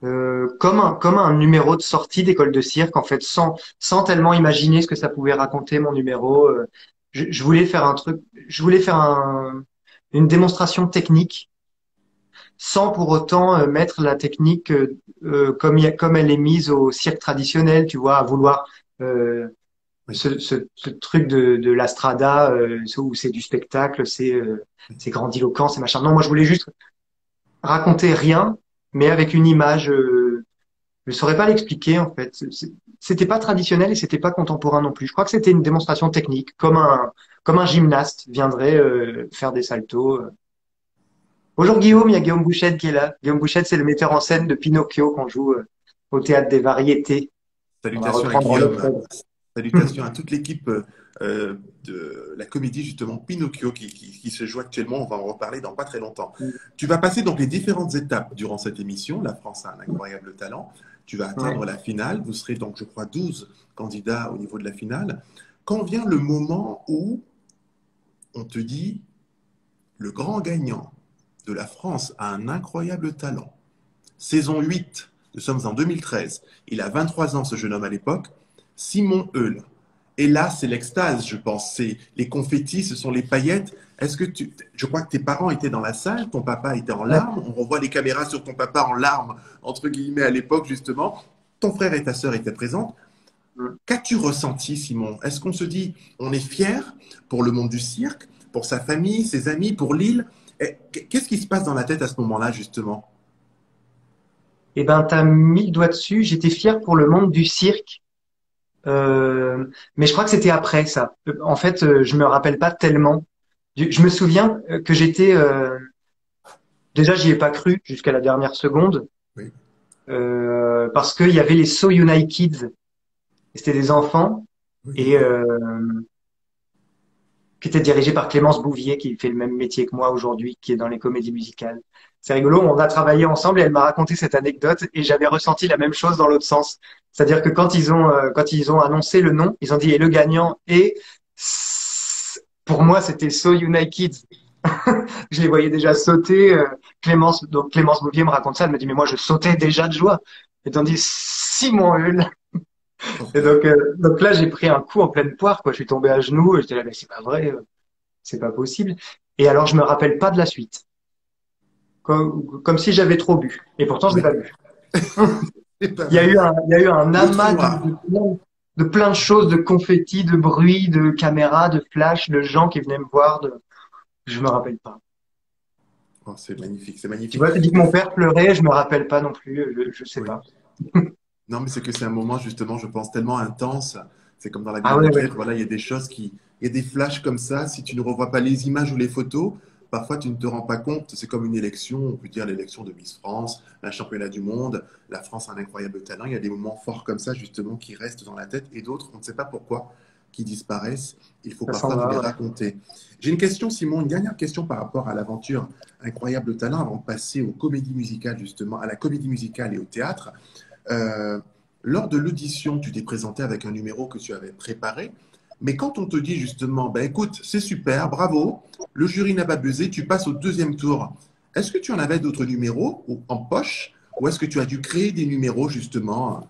comme un numéro de sortie d'école de cirque en fait, sans tellement imaginer ce que ça pouvait raconter mon numéro. Je voulais faire un truc. Je voulais faire une démonstration technique sans pour autant mettre la technique comme elle est mise au cirque traditionnel, tu vois, à vouloir euh, Oui. ce truc de la strada où c'est du spectacle, c'est grandiloquent, c'est machin. Non, moi je voulais juste raconter rien, mais avec une image. Je ne saurais pas l'expliquer en fait. C'était pas traditionnel et c'était pas contemporain non plus. Je crois que c'était une démonstration technique, comme un gymnaste viendrait faire des saltos. Bonjour Guillaume, il y a Guillaume Bouchette qui est là. Guillaume Bouchette, c'est le metteur en scène de Pinocchio qu'on joue au théâtre des Variétés. On va Salutations à reprendre Guillaume. l'œuvre. Salutations à toute l'équipe de la comédie, justement, Pinocchio, qui se joue actuellement. On va en reparler dans pas très longtemps. Tu vas passer donc les différentes étapes durant cette émission. La France a un incroyable talent. Tu vas atteindre Ouais. la finale. Vous serez donc, je crois, 12 candidats au niveau de la finale. Quand vient le moment où on te dit le grand gagnant de la France a un incroyable talent. Saison 8, nous sommes en 2013. Il a 23 ans, ce jeune homme à l'époque. Simon Eul. Et là, c'est l'extase, je pense. C'est les confettis, ce sont les paillettes. Je crois que tes parents étaient dans la salle, ton papa était en larmes. On revoit les caméras sur ton papa en larmes, entre guillemets, à l'époque, justement. Ton frère et ta sœur étaient présents. Qu'as-tu ressenti, Simon? Est-ce qu'on se dit, on est fier pour le monde du cirque, pour sa famille, ses amis, pour l'île? Qu'est-ce qui se passe dans la tête à ce moment-là, justement? Eh ben, t'as mis le doigt dessus. J'étais fier pour le monde du cirque, mais je crois que c'était après ça. En fait, je me rappelle pas tellement. Je me souviens que j'étais déjà, j'y ai pas cru jusqu'à la dernière seconde Oui, parce qu'il y avait les So United Kids. C'était des enfants oui, et qui était dirigée par Clémence Bouvier, qui fait le même métier que moi aujourd'hui, qui est dans les comédies musicales. C'est rigolo, on a travaillé ensemble et elle m'a raconté cette anecdote et j'avais ressenti la même chose dans l'autre sens. C'est-à-dire que quand ils ont annoncé le nom, ils ont dit et le gagnant et pour moi c'était So United. Je les voyais déjà sauter. Clémence Bouvier me raconte ça, elle me dit mais moi je sautais déjà de joie. Et tandis Simon Hull. Et Ok. donc là j'ai pris un coup en pleine poire quoi. Je suis tombé à genoux. Et j'étais là mais c'est pas vrai, c'est pas possible. Et alors je me rappelle pas de la suite, comme si j'avais trop bu. Et pourtant je n'ai Ouais. pas bu. C'est pas Il y a mal. eu il y a eu un Le trou amas noir. de plein de choses, de confettis, de bruit, de caméras, de flash, de gens qui venaient me voir. Je me rappelle pas. Oh, c'est magnifique, c'est Tu magnifique. vois, tu dis que mon père pleurait, je me rappelle pas non plus, je sais Oui. pas. Non, mais c'est que c'est un moment, justement, je pense, tellement intense. C'est comme dans la vie Ah d'un ouais, ouais. athlète. Voilà, il y a des choses qui. Il y a des flashs comme ça. Si tu ne revois pas les images ou les photos, parfois tu ne te rends pas compte. C'est comme une élection. On peut dire l'élection de Miss France, un championnat du monde. La France a un incroyable talent. Il y a des moments forts comme ça, justement, qui restent dans la tête. Et d'autres, on ne sait pas pourquoi, qui disparaissent. Il faut Ça s'en parfois te va, les ouais. raconter. J'ai une question, Simon, une dernière question par rapport à l'aventure Incroyable talent avant de passer aux comédies musicales, justement, à la comédie musicale et au théâtre. Euh, Lors de l'audition, tu t'es présenté avec un numéro que tu avais préparé, mais quand on te dit justement, ben écoute, c'est super, bravo, le jury n'a pas buzzé, tu passes au deuxième tour. Est-ce que tu en avais d'autres numéros en poche ou est-ce que tu as dû créer des numéros justement?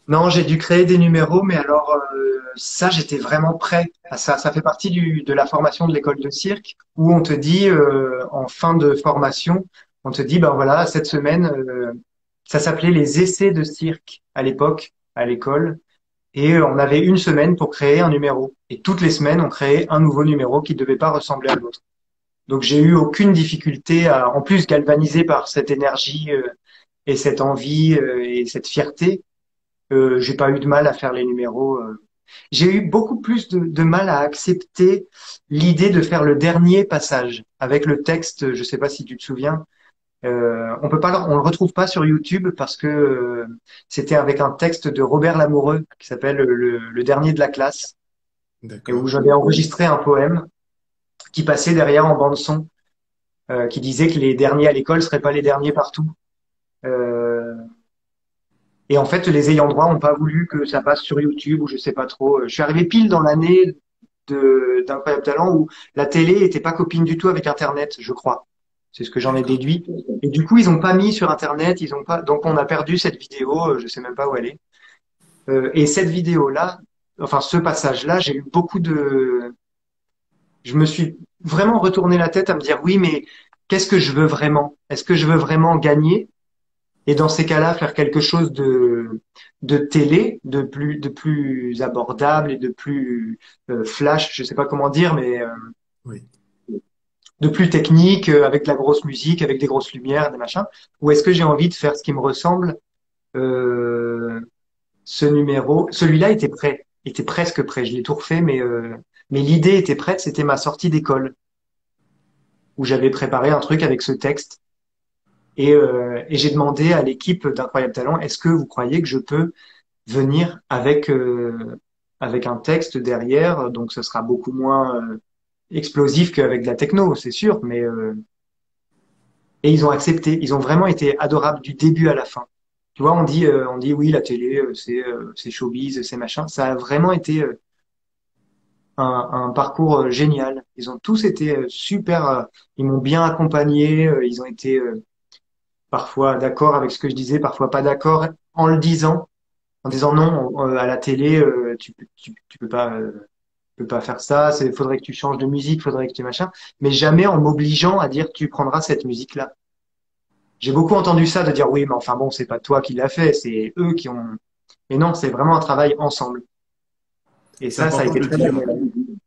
Non, j'ai dû créer des numéros, mais alors ça, j'étais vraiment prêt à ça. Ça fait partie de la formation de l'école de cirque où on te dit en fin de formation, on te dit ben voilà, cette semaine, ça s'appelait les essais de cirque à l'époque à l'école, et on avait une semaine pour créer un numéro. Et toutes les semaines, on créait un nouveau numéro qui ne devait pas ressembler à l'autre. Donc j'ai eu aucune difficulté à, en plus galvanisé par cette énergie et cette envie et cette fierté. J'ai pas eu de mal à faire les numéros. J'ai eu beaucoup plus de mal à accepter l'idée de faire le dernier passage avec le texte. Je sais pas si tu te souviens. On peut pas, on le retrouve pas sur YouTube parce que c'était avec un texte de Robert Lamoureux qui s'appelle le dernier de la classe et où D'accord. j'avais enregistré un poème qui passait derrière en bande son, qui disait que les derniers à l'école seraient pas les derniers partout. Euh, Et en fait, les ayants droit n'ont pas voulu que ça passe sur YouTube ou je sais pas trop. Je suis arrivé pile dans l'année d'Incroyable Talent où la télé était pas copine du tout avec Internet, je crois. C'est ce que j'en ai D'accord. déduit. Et du coup, ils ont pas mis sur Internet, ils ont pas. Donc, on a perdu cette vidéo. Je sais même pas où elle est. Et cette vidéo-là, enfin, ce passage-là, j'ai eu beaucoup de. Je me suis vraiment retourné la tête à me dire, oui, mais qu'est-ce que je veux vraiment? Est-ce que je veux vraiment gagner? Et dans ces cas-là, faire quelque chose de télé, de plus abordable et de plus flash, je sais pas comment dire, mais Oui. de plus technique, avec de la grosse musique, avec des grosses lumières, des machins. Ou est-ce que j'ai envie de faire ce qui me ressemble? euh, Ce numéro, celui-là était prêt, était presque prêt. Je l'ai tout refait, mais l'idée était prête. C'était ma sortie d'école où j'avais préparé un truc avec ce texte. Et j'ai demandé à l'équipe d'Incroyable Talent, est-ce que vous croyez que je peux venir avec un texte derrière, donc ce sera beaucoup moins explosif qu'avec de la techno, c'est sûr, mais et ils ont accepté, ils ont vraiment été adorables du début à la fin. Tu vois, on dit oui, la télé, c'est showbiz, c'est machin. Ça a vraiment été un parcours génial. Ils ont tous été super, ils m'ont bien accompagné, ils ont été parfois d'accord avec ce que je disais, parfois pas d'accord en le disant en disant non à la télé tu peux pas faire ça, c'est faudrait que tu changes de musique, faudrait que tu machin, mais jamais en m'obligeant à dire tu prendras cette musique là. J'ai beaucoup entendu ça de dire oui mais enfin bon c'est pas toi qui l'as fait, c'est eux qui ont, mais non, c'est vraiment un travail ensemble et C'est ça a important été de le très bien. dire.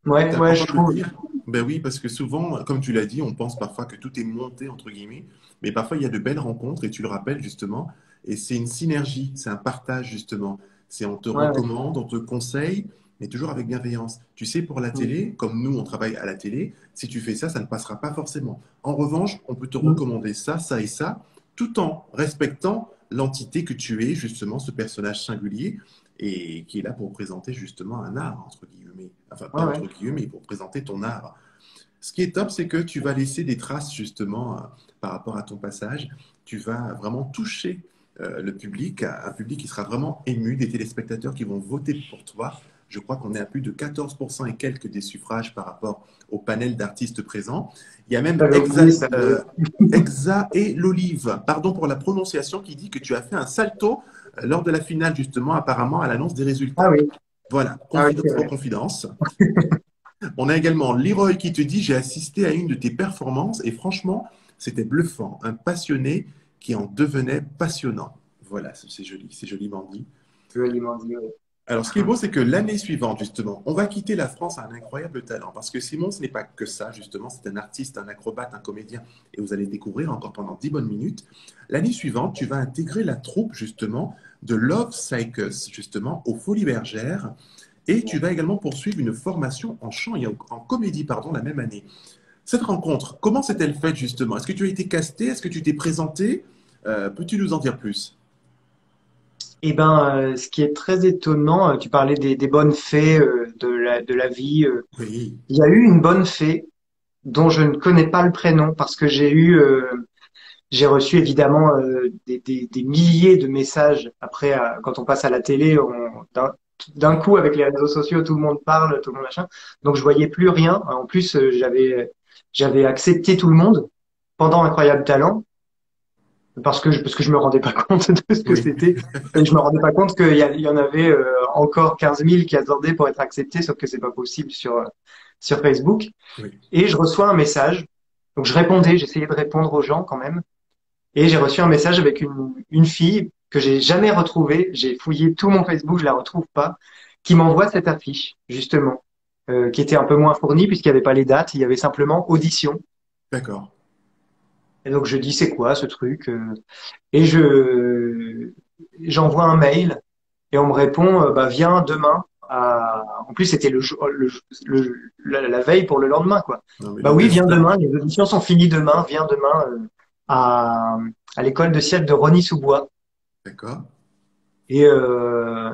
Ouais, C'est ouais, important je de le trouve. dire. Ben oui, parce que souvent, comme tu l'as dit, on pense parfois que tout est monté, entre guillemets, mais parfois il y a de belles rencontres, et tu le rappelles justement, et c'est une synergie, c'est un partage justement. C'est on te Ouais, ouais. recommande, on te conseille, mais toujours avec bienveillance. Tu sais, pour la Mm. télé, comme nous on travaille à la télé, si tu fais ça, ça ne passera pas forcément. En revanche, on peut te Mm. recommander ça et ça, tout en respectant l'entité que tu es, justement, ce personnage singulier. et qui est là pour présenter justement un art, entre guillemets. Enfin, pas Ouais, ouais. entre guillemets, pour présenter ton art. Ce qui est top, c'est que tu vas laisser des traces justement par rapport à ton passage. Tu vas vraiment toucher le public, un public qui sera vraiment ému, des téléspectateurs qui vont voter pour toi. Je crois qu'on est à plus de 14% et quelques des suffrages par rapport au panel d'artistes présents. Il y a même J'avais oublié ça. Exa et l'Olive, pardon pour la prononciation, qui dit que tu as fait un salto lors de la finale justement, apparemment à l'annonce des Ah résultats. oui, Voilà, ah oui, c'est confidence pour vrai. confidence. On a également Leroy qui te dit, j'ai assisté à une de tes performances et franchement, c'était bluffant. Un passionné qui en devenait passionnant. Voilà, c'est joli, c'est joliment dit. Joliment dit, ouais. Alors, ce qui est beau, c'est que l'année suivante, justement, on va quitter la France à un incroyable talent. Parce que Simon, ce n'est pas que ça, justement. C'est un artiste, un acrobate, un comédien. Et vous allez découvrir encore pendant 10 bonnes minutes. L'année suivante, tu vas intégrer la troupe, justement, de Love Circus, justement, aux Folies Bergères. Et tu vas également poursuivre une formation en chant et en comédie, pardon, la même année. Cette rencontre, comment s'est-elle faite, justement? Est-ce que tu as été casté? Est-ce que tu t'es présenté? Peux-tu nous en dire plus? Eh ben, ce qui est très étonnant, tu parlais des bonnes fées de la vie. Oui, Il y a eu une bonne fée dont je ne connais pas le prénom parce que j'ai reçu évidemment des milliers de messages. Après, quand on passe à la télé, d'un coup avec les réseaux sociaux, tout le monde parle, tout le monde machin. Donc je voyais plus rien. En plus, j'avais accepté tout le monde pendant Incroyable Talent parce que je me rendais pas compte de ce que oui, c'était. Et je me rendais pas compte qu'il y en avait encore 15 000 qui attendaient pour être acceptés, sauf que c'est pas possible sur Facebook. oui. Et je reçois un message. Donc je répondais, j'essayais de répondre aux gens quand même. Et j'ai reçu un message avec une fille que j'ai jamais retrouvée. J'ai fouillé tout mon Facebook, je la retrouve pas, qui m'envoie cette affiche, justement, qui était un peu moins fournie puisqu'il n'y avait pas les dates, il y avait simplement audition. D'accord. Et donc je dis c'est quoi ce truc? Et j'envoie un mail et on me répond bah viens demain. En plus c'était la veille pour le lendemain quoi. Non, mais Bah le oui viens destin. demain. Les auditions sont finies demain. Viens demain à à l'école de cirque de Rony-sous-Bois. D'accord. Et euh,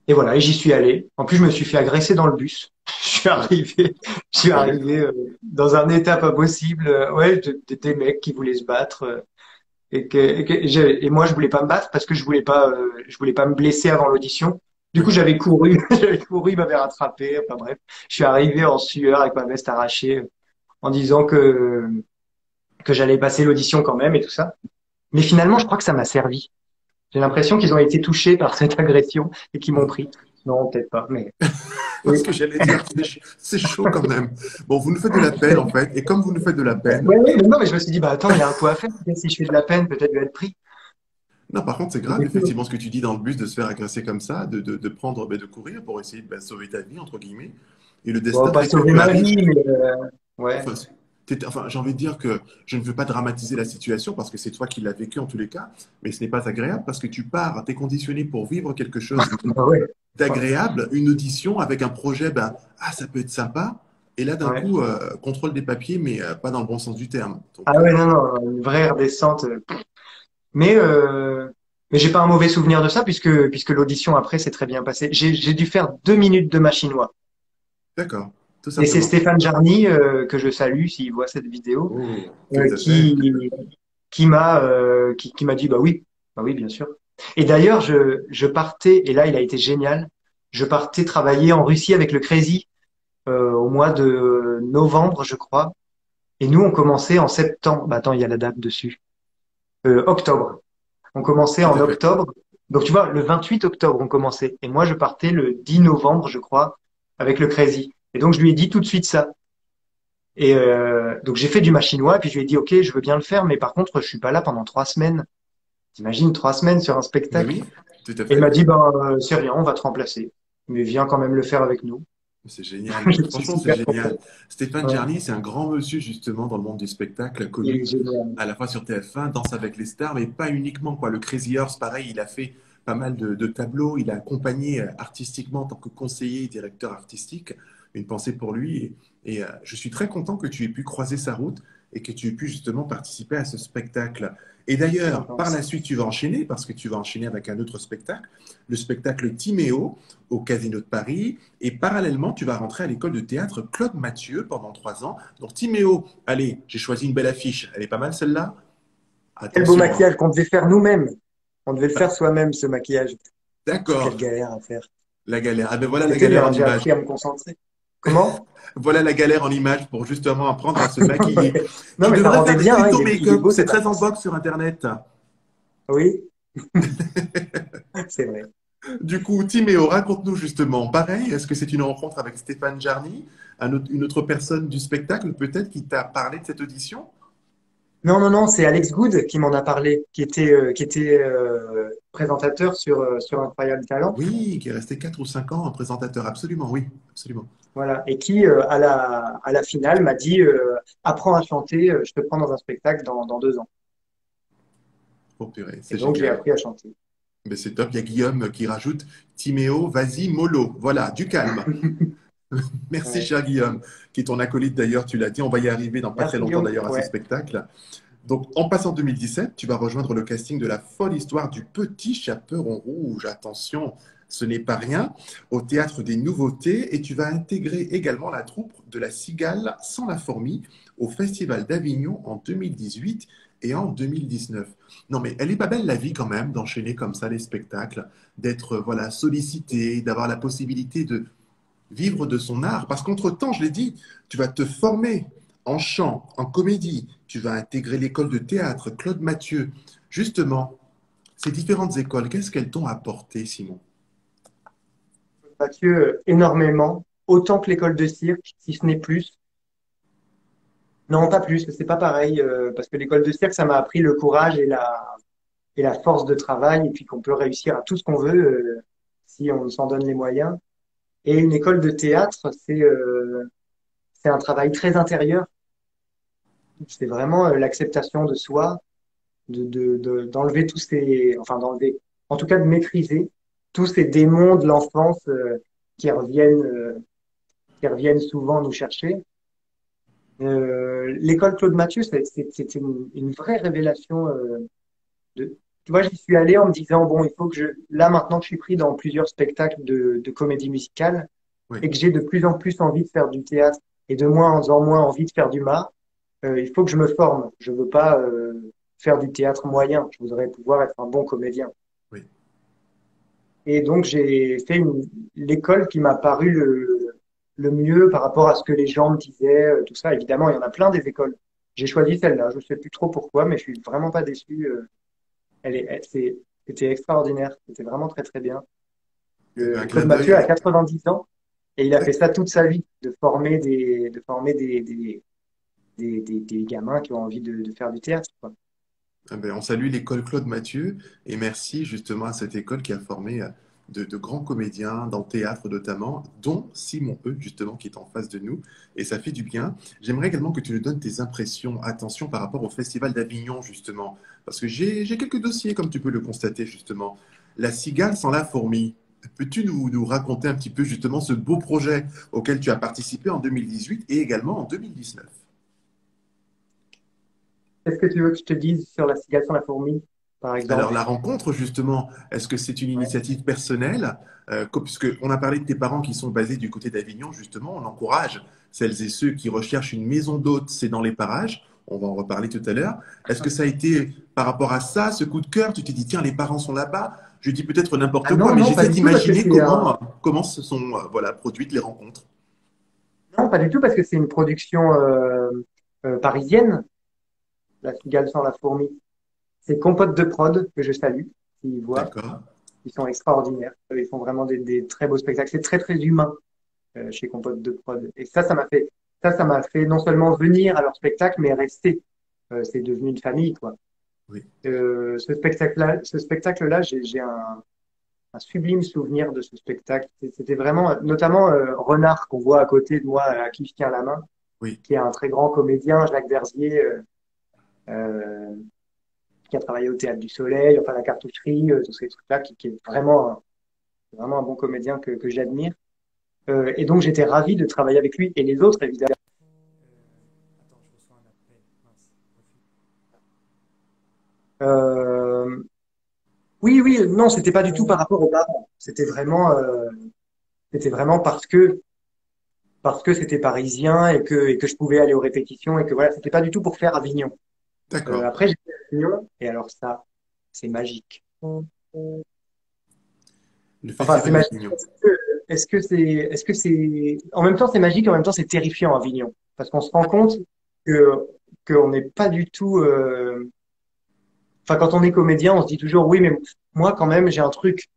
et voilà, et j'y suis allé. En plus, je me suis fait agresser dans le bus. Je suis Sérieux? arrivé dans un état pas possible. Ouais, des mecs qui voulaient se battre et moi je voulais pas me battre parce que je voulais pas me blesser avant l'audition. Du coup, Oui. j'avais couru, j'avais couru, ils m'avaient rattrapé. Enfin bref, je suis arrivé en sueur avec ma veste arrachée en disant que j'allais passer l'audition quand même et tout ça. Mais finalement, je crois que ça m'a servi. J'ai l'impression qu'ils ont été touchés par cette agression et qu'ils m'ont pris. Non, peut-être pas, mais oui. Parce que j'allais dire, c'est chaud quand même. Bon, vous nous faites de la peine en fait, et comme vous nous faites de la peine, Ouais, ouais, mais non, mais je me suis dit, bah attends, il y a un coup à faire. Peut-être si je fais de la peine, peut-être je vais être pris. non, par contre, c'est Et grave, du coup, effectivement, ce que tu dis dans le bus de se faire agresser comme ça, de prendre, ben, de courir pour essayer de ben, sauver ta vie, entre guillemets. Et le bon, destin pas fait que sauver tu ma arrives. vie, mais ouais. Enfin, enfin, j'ai envie de dire que je ne veux pas dramatiser la situation parce que c'est toi qui l'as vécu en tous les cas, mais ce n'est pas agréable parce que tu pars, tu es conditionné pour vivre quelque chose Bah ouais. d'agréable, une audition avec un projet, ben, ah, ça peut être sympa. Et là, d'un Ouais. coup, contrôle des papiers, mais pas dans le bon sens du terme. Donc, Ah ouais, non, non, une vraie redescente. Mais, euh, mais j'ai pas un mauvais souvenir de ça puisque l'audition après s'est très bien passée. J'ai dû faire 2 minutes de machinois. d'accord, tout Et c'est simplement. Stéphane Jarny, que je salue s'il voit cette vidéo, Oh, que euh, vous avez. qui, qui m'a dit, bah oui, bien sûr. Et d'ailleurs, je partais, et là, il a été génial. Je partais travailler en Russie avec le Crazy, au mois de novembre, je crois. Et nous, on commençait en septembre. Bah, attends, il y a la date dessus. Octobre. On commençait Tout en à fait. octobre. Donc, tu vois, le 28 octobre, on commençait. Et moi, je partais le 10 novembre, je crois, avec le Crazy. Et donc, je lui ai dit tout de suite ça. Donc, j'ai fait du machinois, puis je lui ai dit, OK, je veux bien le faire, mais par contre, je suis pas là pendant 3 semaines. T'imagines 3 semaines sur un Mais spectacle? oui, tout à Et il m'a fait. dit, ben, c'est rien, on va te remplacer. Mais viens quand même le faire avec nous. C'est génial. Je suis Franchement, c'est super génial. content. Stéphane Ouais, Jarny, c'est un grand monsieur justement dans le monde du spectacle, il est connu génial. à la fois sur TF1, Danse avec les stars, mais pas uniquement quoi. Le Crazy Horse, pareil, il a fait pas mal de tableaux. Il a accompagné artistiquement en tant que conseiller et directeur artistique. Une pensée pour lui. Et je suis très content que tu aies pu croiser sa route. et que tu aies pu justement participer à ce spectacle. Et Qu'est-ce que tu en d'ailleurs, par penses? la suite, tu vas enchaîner, parce que tu vas enchaîner avec un autre spectacle, le spectacle Timéo au Casino de Paris, et parallèlement, tu vas rentrer à l'école de théâtre Claude Mathieu pendant 3 ans. Donc Timéo, allez, j'ai choisi une belle affiche, elle est pas mal celle-là? Quel beau Attention, hein. maquillage qu'on devait faire nous-mêmes. On devait le faire soi-même, ce maquillage. Quelle D'accord, galère à faire. la galère. Ah ben voilà la C'était galère bien, en j'ai image. appris à me concentrer. Comment? Voilà la galère en image pour justement apprendre à se maquiller. Non, Tu mais ça devrais faire rendait des bien, hein, tutos il est make-up, beau c'est cet très en artiste. vogue sur Internet. Oui, c'est vrai. Du coup, Timéo, raconte-nous justement, pareil, est-ce que c'est une rencontre avec Stéphane Jarny, une autre personne du spectacle peut-être qui t'a parlé de cette audition? Non, non, non, c'est Alex Good qui m'en a parlé, qui était présentateur sur Incroyable Talent. Oui, qui est resté 4 ou 5 ans en présentateur, absolument, oui, absolument. Voilà, et qui, à la finale, m'a dit apprends à chanter, je te prends dans un spectacle dans 2 ans. Oh purée, Et c'est donc, j'ai génial. appris à chanter. Mais c'est top, il y a Guillaume qui rajoute Timéo, vas-y, mollo. Voilà, du calme. Merci, Ouais. cher Guillaume, qui est ton acolyte d'ailleurs, tu l'as dit. On va y arriver dans pas très Merci, longtemps Guillaume. d'ailleurs à ce Ouais. spectacle. Donc, en passant 2017, tu vas rejoindre le casting de la folle histoire du Petit Chaperon Rouge. Attention, ce n'est pas rien, au Théâtre des Nouveautés, et tu vas intégrer également la troupe de la Cigale sans la fourmi au Festival d'Avignon en 2018 et en 2019. Non, mais elle est pas belle la vie quand même d'enchaîner comme ça les spectacles, d'être voilà sollicité, d'avoir la possibilité de vivre de son art. Parce qu'entre-temps, je l'ai dit, tu vas te former en chant, en comédie, tu vas intégrer l'école de théâtre Claude Mathieu. Justement, ces différentes écoles, qu'est-ce qu'elles t'ont apporté, Simon? Mathieu, énormément, autant que l'école de cirque, si ce n'est plus. Non, pas plus, c'est pas pareil, parce que l'école de cirque, ça m'a appris le courage et la force de travail, et puis qu'on peut réussir à tout ce qu'on veut si on s'en donne les moyens. Et une école de théâtre, c'est un travail très intérieur. C'est vraiment l'acceptation de soi, d'enlever tous ces, enfin d'enlever, en tout cas de maîtriser tous ces démons de l'enfance qui reviennent souvent nous chercher. L'école Claude Mathieu, c'était une vraie révélation de. Tu vois, j'y suis allé en me disant bon, il faut que là maintenant que je suis pris dans plusieurs spectacles de comédie musicale Oui, et que j'ai de plus en plus envie de faire du théâtre et de moins en moins envie de faire du mar, il faut que je me forme. Je veux pas faire du théâtre moyen. Je voudrais pouvoir être un bon comédien. oui. Et donc, j'ai fait l'école qui m'a paru le mieux par rapport à ce que les gens me disaient, tout ça. Évidemment, il y en a plein des écoles. J'ai choisi celle-là. Je sais plus trop pourquoi, mais je suis vraiment pas déçu. C'était extraordinaire. C'était vraiment très, très bien. Eh ben, un Claude clin Mathieu a d'œil. 90 ans et il a fait ça D'accord. toute sa vie, de former des gamins qui ont envie de faire du théâtre, quoi. Eh ben, on salue l'école Claude Mathieu et merci justement à cette école qui a formé de grands comédiens dans le théâtre notamment, dont Simon E, justement, qui est en face de nous. Et ça fait du bien. J'aimerais également que tu nous donnes tes impressions, attention, par rapport au Festival d'Avignon, justement. Parce que j'ai quelques dossiers, comme tu peux le constater, justement. La cigale sans la fourmi. Peux-tu nous raconter un petit peu justement ce beau projet auquel tu as participé en 2018 et également en 2019? Qu'est-ce que tu veux que je te dise sur la cigale sans la fourmi, par Alors, exemple? la rencontre, justement, est-ce que c'est une Ouais. initiative personnelle? Puisque on a parlé de tes parents qui sont basés du côté d'Avignon, justement, on encourage celles et ceux qui recherchent une maison d'hôte, c'est dans les parages. On va en reparler tout à l'heure. Est-ce que ça a été par rapport à ça, ce coup de cœur? Tu t'es dit, tiens, les parents sont là-bas. Je dis peut-être Ah n'importe quoi, non, mais non, pas j'essaie du tout, parce que d'imaginer comment se sont voilà, produites les rencontres. non, pas du tout, parce que c'est une production parisienne, La Cigale sans la fourmi. C'est Compote de Prod, que je salue, s'ils voient. D'accord. Ils sont extraordinaires. Ils font vraiment des très beaux spectacles. C'est très, très humain chez Compote de Prod. Et ça m'a fait non seulement venir à leur spectacle, mais rester. C'est devenu une famille, quoi. Oui. Ce spectacle-là, j'ai un sublime souvenir de ce spectacle. C'était vraiment, notamment Renard qu'on voit à côté de moi, à qui je tiens la main, Oui. qui est un très grand comédien, Jacques Verzier, euh, qui a travaillé au Théâtre du Soleil, enfin la cartoucherie, tous ces trucs-là, qui est vraiment un bon comédien que j'admire. Et donc j'étais ravi de travailler avec lui et les autres, évidemment. Attends, je reçois un appel. non, c'était pas du tout par rapport aux parents. C'était vraiment parce que c'était parisien et que je pouvais aller aux répétitions et que voilà, c'était pas du tout pour faire Avignon. D'accord. Après, j'ai fait Avignon et alors ça, c'est magique. Le Enfin, c'est Festival magique. d'Avignon. En même temps, c'est magique, en même temps, c'est terrifiant, Avignon. Parce qu'on se rend compte que, qu'on n'est pas du tout, enfin, quand on est comédien, on se dit toujours, oui, mais moi, quand même, j'ai un truc,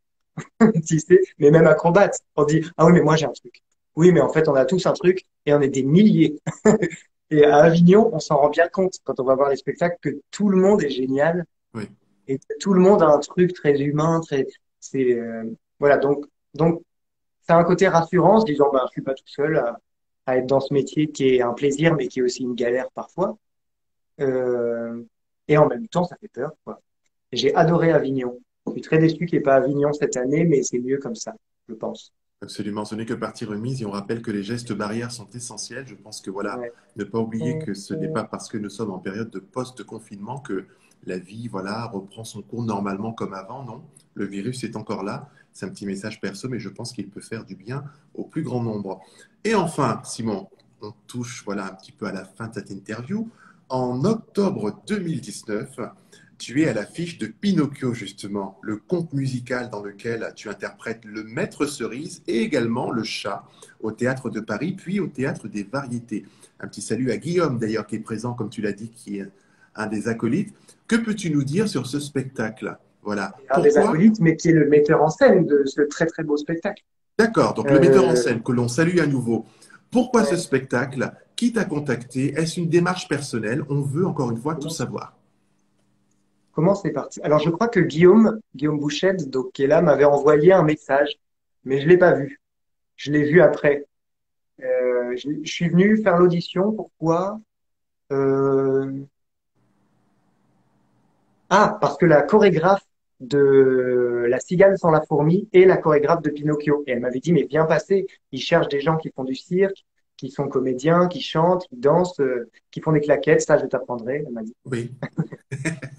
tu sais, mais même acrobate, on dit, ah oui, mais moi, j'ai un truc. Oui, mais en fait, on a tous un truc et on est des milliers. Et à Avignon, on s'en rend bien compte quand on va voir les spectacles que tout le monde est génial Oui. et que tout le monde a un truc très humain, c'est, voilà, donc, ça a un côté rassurant, en se disant, bah, je suis pas tout seul à être dans ce métier qui est un plaisir, mais qui est aussi une galère parfois. Euh, et en même temps, ça fait peur, quoi. J'ai adoré Avignon. Je suis très déçu qu'il n'y ait pas Avignon cette année, mais c'est mieux comme ça, je pense. Absolument, ce n'est que partie remise et on rappelle que les gestes barrières sont essentiels. Je pense que voilà, Ouais. ne pas oublier que ce n'est pas parce que nous sommes en période de post-confinement que la vie, voilà, reprend son cours normalement comme avant. Non, le virus est encore là. C'est un petit message perso, mais je pense qu'il peut faire du bien au plus grand nombre. Et enfin, Simon, on touche voilà un petit peu à la fin de cette interview. En octobre 2019, tu es à l'affiche de Pinocchio, justement, le conte musical dans lequel tu interprètes le maître cerise et également le chat au théâtre de Paris, puis au théâtre des Variétés. Un petit salut à Guillaume, d'ailleurs, qui est présent, comme tu l'as dit, qui est un des acolytes. Que peux-tu nous dire sur ce spectacle? Voilà. Un des Pourquoi? acolytes, mais qui est le metteur en scène de ce très très beau spectacle. D'accord, donc le metteur en Euh, scène, que l'on salue à nouveau. Pourquoi ce ouais. spectacle? Qui t'a contacté? Est-ce une démarche personnelle? On veut encore une fois tout Comment savoir. comment c'est parti? Alors, je crois que Guillaume Bouchette, donc, qui est là, m'avait envoyé un message, mais je l'ai pas vu. Je l'ai vu après. Je suis venu faire l'audition. Pourquoi? Euh, Ah, parce que la chorégraphe de La Cigale sans la fourmi est la chorégraphe de Pinocchio. Et elle m'avait dit, mais viens passer. Ils cherchent des gens qui font du cirque, qui sont comédiens, qui chantent, qui dansent, qui font des claquettes. Ça, je t'apprendrai, elle m'a dit. Oui,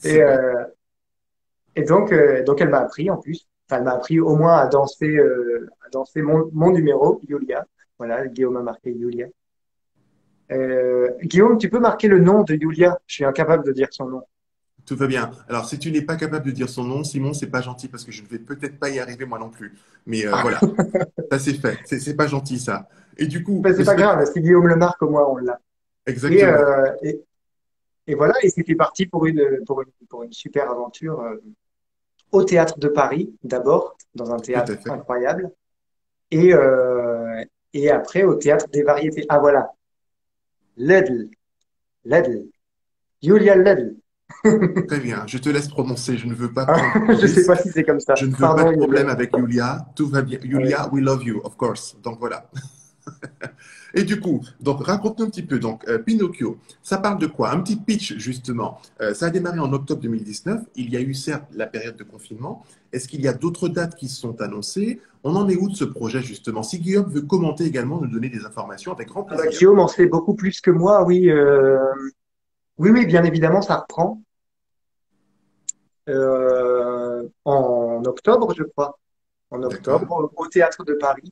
Et, c'est bon. donc elle m'a appris en plus. Enfin, elle m'a appris au moins à danser mon numéro, Yulia. Voilà, Guillaume a marqué Yulia. Guillaume, tu peux marquer le nom de Yulia? Je suis incapable de dire son nom. Tout va bien. Alors, si tu n'es pas capable de dire son nom, Simon, c'est pas gentil parce que je ne vais peut-être pas y arriver moi non plus. Mais voilà, ça c'est fait. C'est pas gentil ça. Et du coup, Ben, c'est le pas spectacle. grave, si Guillaume le marque, au moins on l'a. Et, Exactement. euh, et, et voilà, et c'était parti pour une super aventure au théâtre de Paris, d'abord, dans un Tout à théâtre fait. incroyable, et, euh, et après au théâtre des Variétés. Ah voilà, Ledl, Ledl, Julia Ledl. Très bien. Je te laisse prononcer. Je ne veux pas Ah, prendre de je sais pas risques. si c'est comme ça. Je ne veux pas Pardon, de Julia. problème avec Yulia. Tout va bien. Ouais. Yulia, we love you, of course. Donc voilà. Et du coup, donc raconte-nous un petit peu. Donc Pinocchio, ça parle de quoi? Un petit pitch justement. Ça a démarré en octobre 2019. Il y a eu certes la période de confinement. Est-ce qu'il y a d'autres dates qui sont annoncées? On en est où de ce projet justement? Si Guillaume veut commenter également, nous donner des informations avec grand Ah bah, plaisir. Guillaume en sait beaucoup plus que moi, oui. Oui, oui, bien évidemment, ça reprend en octobre, je crois. En octobre, D'accord. au théâtre de Paris.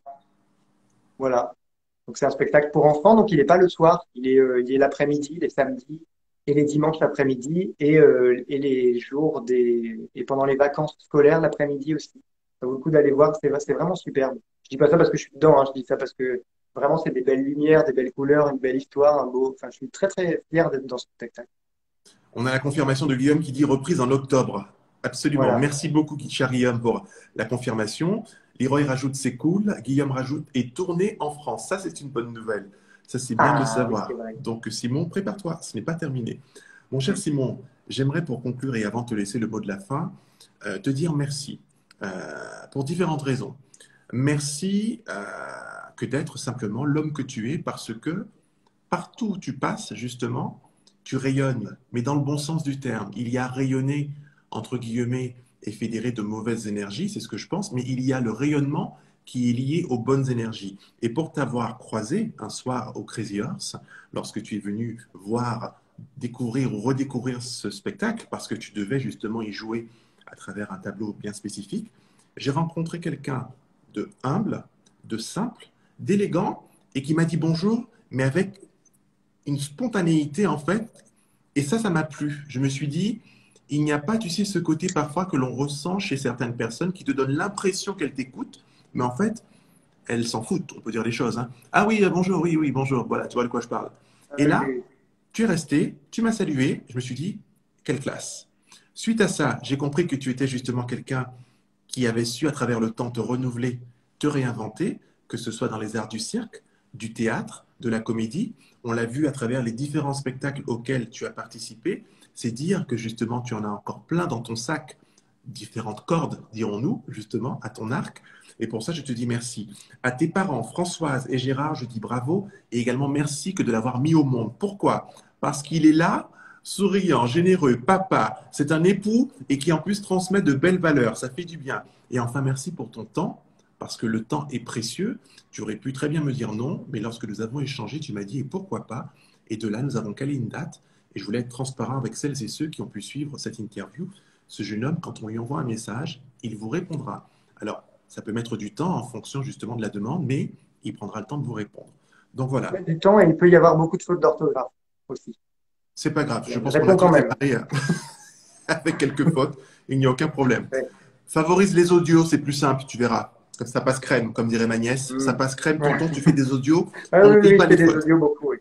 Voilà. Donc c'est un spectacle pour enfants, donc il n'est pas le soir, il est l'après-midi, les samedis et les dimanches l'après-midi et les jours et pendant les vacances scolaires l'après-midi aussi. Ça vaut le coup d'aller voir, c'est vraiment superbe. Je dis pas ça parce que je suis dedans, hein, je dis ça parce que vraiment c'est des belles lumières, des belles couleurs, une belle histoire, un beau. Enfin, je suis très très fier d'être dans ce spectacle. On a la confirmation de Guillaume qui dit reprise en octobre. Absolument. Voilà. Merci beaucoup, cher Guillaume, pour la confirmation. Leroy rajoute c'est cool. Guillaume rajoute est tourné en France. Ça, c'est une bonne nouvelle. Ça, c'est bien de le Ah oui, c'est savoir. vrai. Donc, Simon, prépare-toi. Ce n'est pas terminé. Mon cher Mm. Simon, j'aimerais pour conclure et avant de te laisser le mot de la fin, te dire merci pour différentes raisons. Merci que d'être simplement l'homme que tu es parce que partout où tu passes, justement, tu rayonnes, mais dans le bon sens du terme. Il y a rayonner, entre guillemets, et fédérer de mauvaises énergies, c'est ce que je pense, mais il y a le rayonnement qui est lié aux bonnes énergies. Et pour t'avoir croisé un soir au Crazy Horse, lorsque tu es venu voir, découvrir ou redécouvrir ce spectacle, parce que tu devais justement y jouer à travers un tableau bien spécifique. J'ai rencontré quelqu'un de humble, de simple, d'élégant et qui m'a dit bonjour, mais avec une spontanéité en fait. Et ça m'a plu. Je me suis dit, il n'y a pas, tu sais, ce côté parfois que l'on ressent chez certaines personnes qui te donnent l'impression qu'elles t'écoutent, mais en fait, elles s'en foutent, on peut dire les choses. Hein. Ah oui, bonjour, oui, oui, bonjour, voilà, tu vois de quoi je parle. Et là, Oui. tu es resté, tu m'as salué, je me suis dit, quelle classe. Suite à ça, j'ai compris que tu étais justement quelqu'un qui avait su à travers le temps te renouveler, te réinventer, que ce soit dans les arts du cirque, du théâtre, de la comédie. On l'a vu à travers les différents spectacles auxquels tu as participé. C'est dire que justement tu en as encore plein dans ton sac, différentes cordes, dirons-nous, justement, à ton arc. Et pour ça, je te dis merci. À tes parents, Françoise et Gérard, je dis bravo et également merci que de l'avoir mis au monde. Pourquoi? Parce qu'il est là, souriant, généreux, papa, c'est un époux et qui en plus transmet de belles valeurs, ça fait du bien. Et enfin, merci pour ton temps, parce que le temps est précieux. Tu aurais pu très bien me dire non, mais lorsque nous avons échangé, tu m'as dit et pourquoi pas. Et de là, nous avons calé une date et je voulais être transparent avec celles et ceux qui ont pu suivre cette interview. Ce jeune homme, quand on lui envoie un message, il vous répondra. Alors, ça peut mettre du temps en fonction justement de la demande, mais il prendra le temps de vous répondre. Donc voilà, Du temps et il peut y avoir beaucoup de fautes d'orthographe aussi. c'est pas grave. Je Il pense qu'on a répond quand tous même. démarré avec quelques fautes. Il n'y a aucun problème. Ouais. Favorise les audios, c'est plus simple, tu verras. Comme ça passe crème, comme dirait ma nièce. Ça Mm. passe crème, Ouais. tonton, tu fais des audios, Ah on oui, ne oui, paye oui, je pas fais les des fautes. audios beaucoup, oui.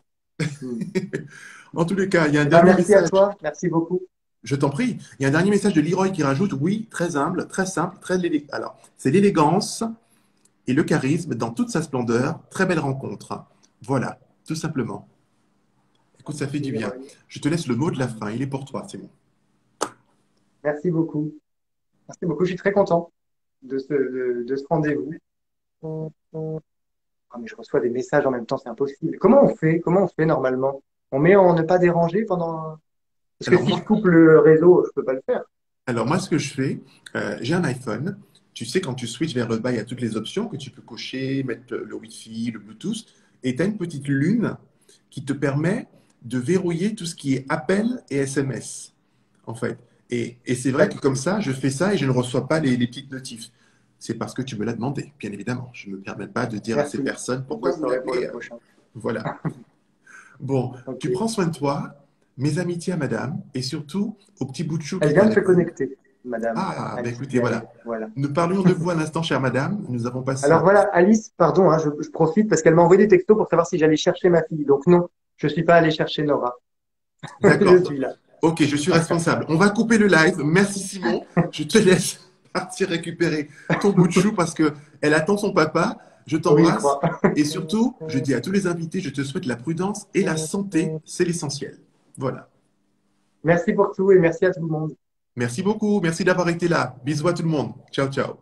Mm. En tous les cas, il y a un Eh ben, dernier merci à message. toi, merci beaucoup. Je t'en prie. Il y a un dernier message de Leroy qui rajoute, oui, très humble, très simple, très élégant. Alors, c'est l'élégance et le charisme dans toute sa splendeur. Très belle rencontre. Voilà, tout simplement. Écoute, ça fait Merci, du bien. Leroy. Je te laisse le mot de la fin. Il est pour toi, c'est bon. Merci beaucoup. Merci beaucoup, je suis très content de ce rendez-vous. Ah, mais je reçois des messages en même temps, c'est impossible. Comment on fait? Comment on fait normalement? On met en ne pas déranger pendant. Parce que Alors si je moi, coupe le réseau, je peux pas le faire. alors moi, ce que je fais, j'ai un iPhone. Tu sais, quand tu switches vers le bas, il y a toutes les options que tu peux cocher, mettre le Wi-Fi, le Bluetooth, et tu as une petite lune qui te permet de verrouiller tout ce qui est appel et SMS, en fait. Et c'est vrai que comme ça, je fais ça et je ne reçois pas les petites notifs. C'est parce que tu me l'as demandé, bien évidemment. Je ne me permets pas de dire à ces Merci. personnes Je pourquoi vous saurai pour le l'avez. prochain. Voilà. Bon, Ok. tu prends soin de toi, mes amitiés à madame, et surtout au petit bout de chou Elle qui est vient à de se l'épaule. connecter, madame. Ah, ben Alice écoutez, Gaël. voilà. Voilà. Nous parlions de vous à l'instant, chère madame. Nous avons passé Alors un... voilà, Alice, pardon, hein, je profite parce qu'elle m'a envoyé des textos pour savoir si j'allais chercher ma fille. Donc non, je suis pas allé chercher Nora. Je D'accord. suis là. Ok, je suis responsable. On va couper le live. Merci Simon. Je te laisse partir récupérer ton bout de chou parce que elle attend son papa. Je Oui, je t'embrasse. crois. Et surtout, je dis à tous les invités, je te souhaite la prudence et la santé. C'est l'essentiel. Voilà. Merci pour tout et merci à tout le monde. Merci beaucoup. Merci d'avoir été là. Bisous à tout le monde. Ciao, ciao.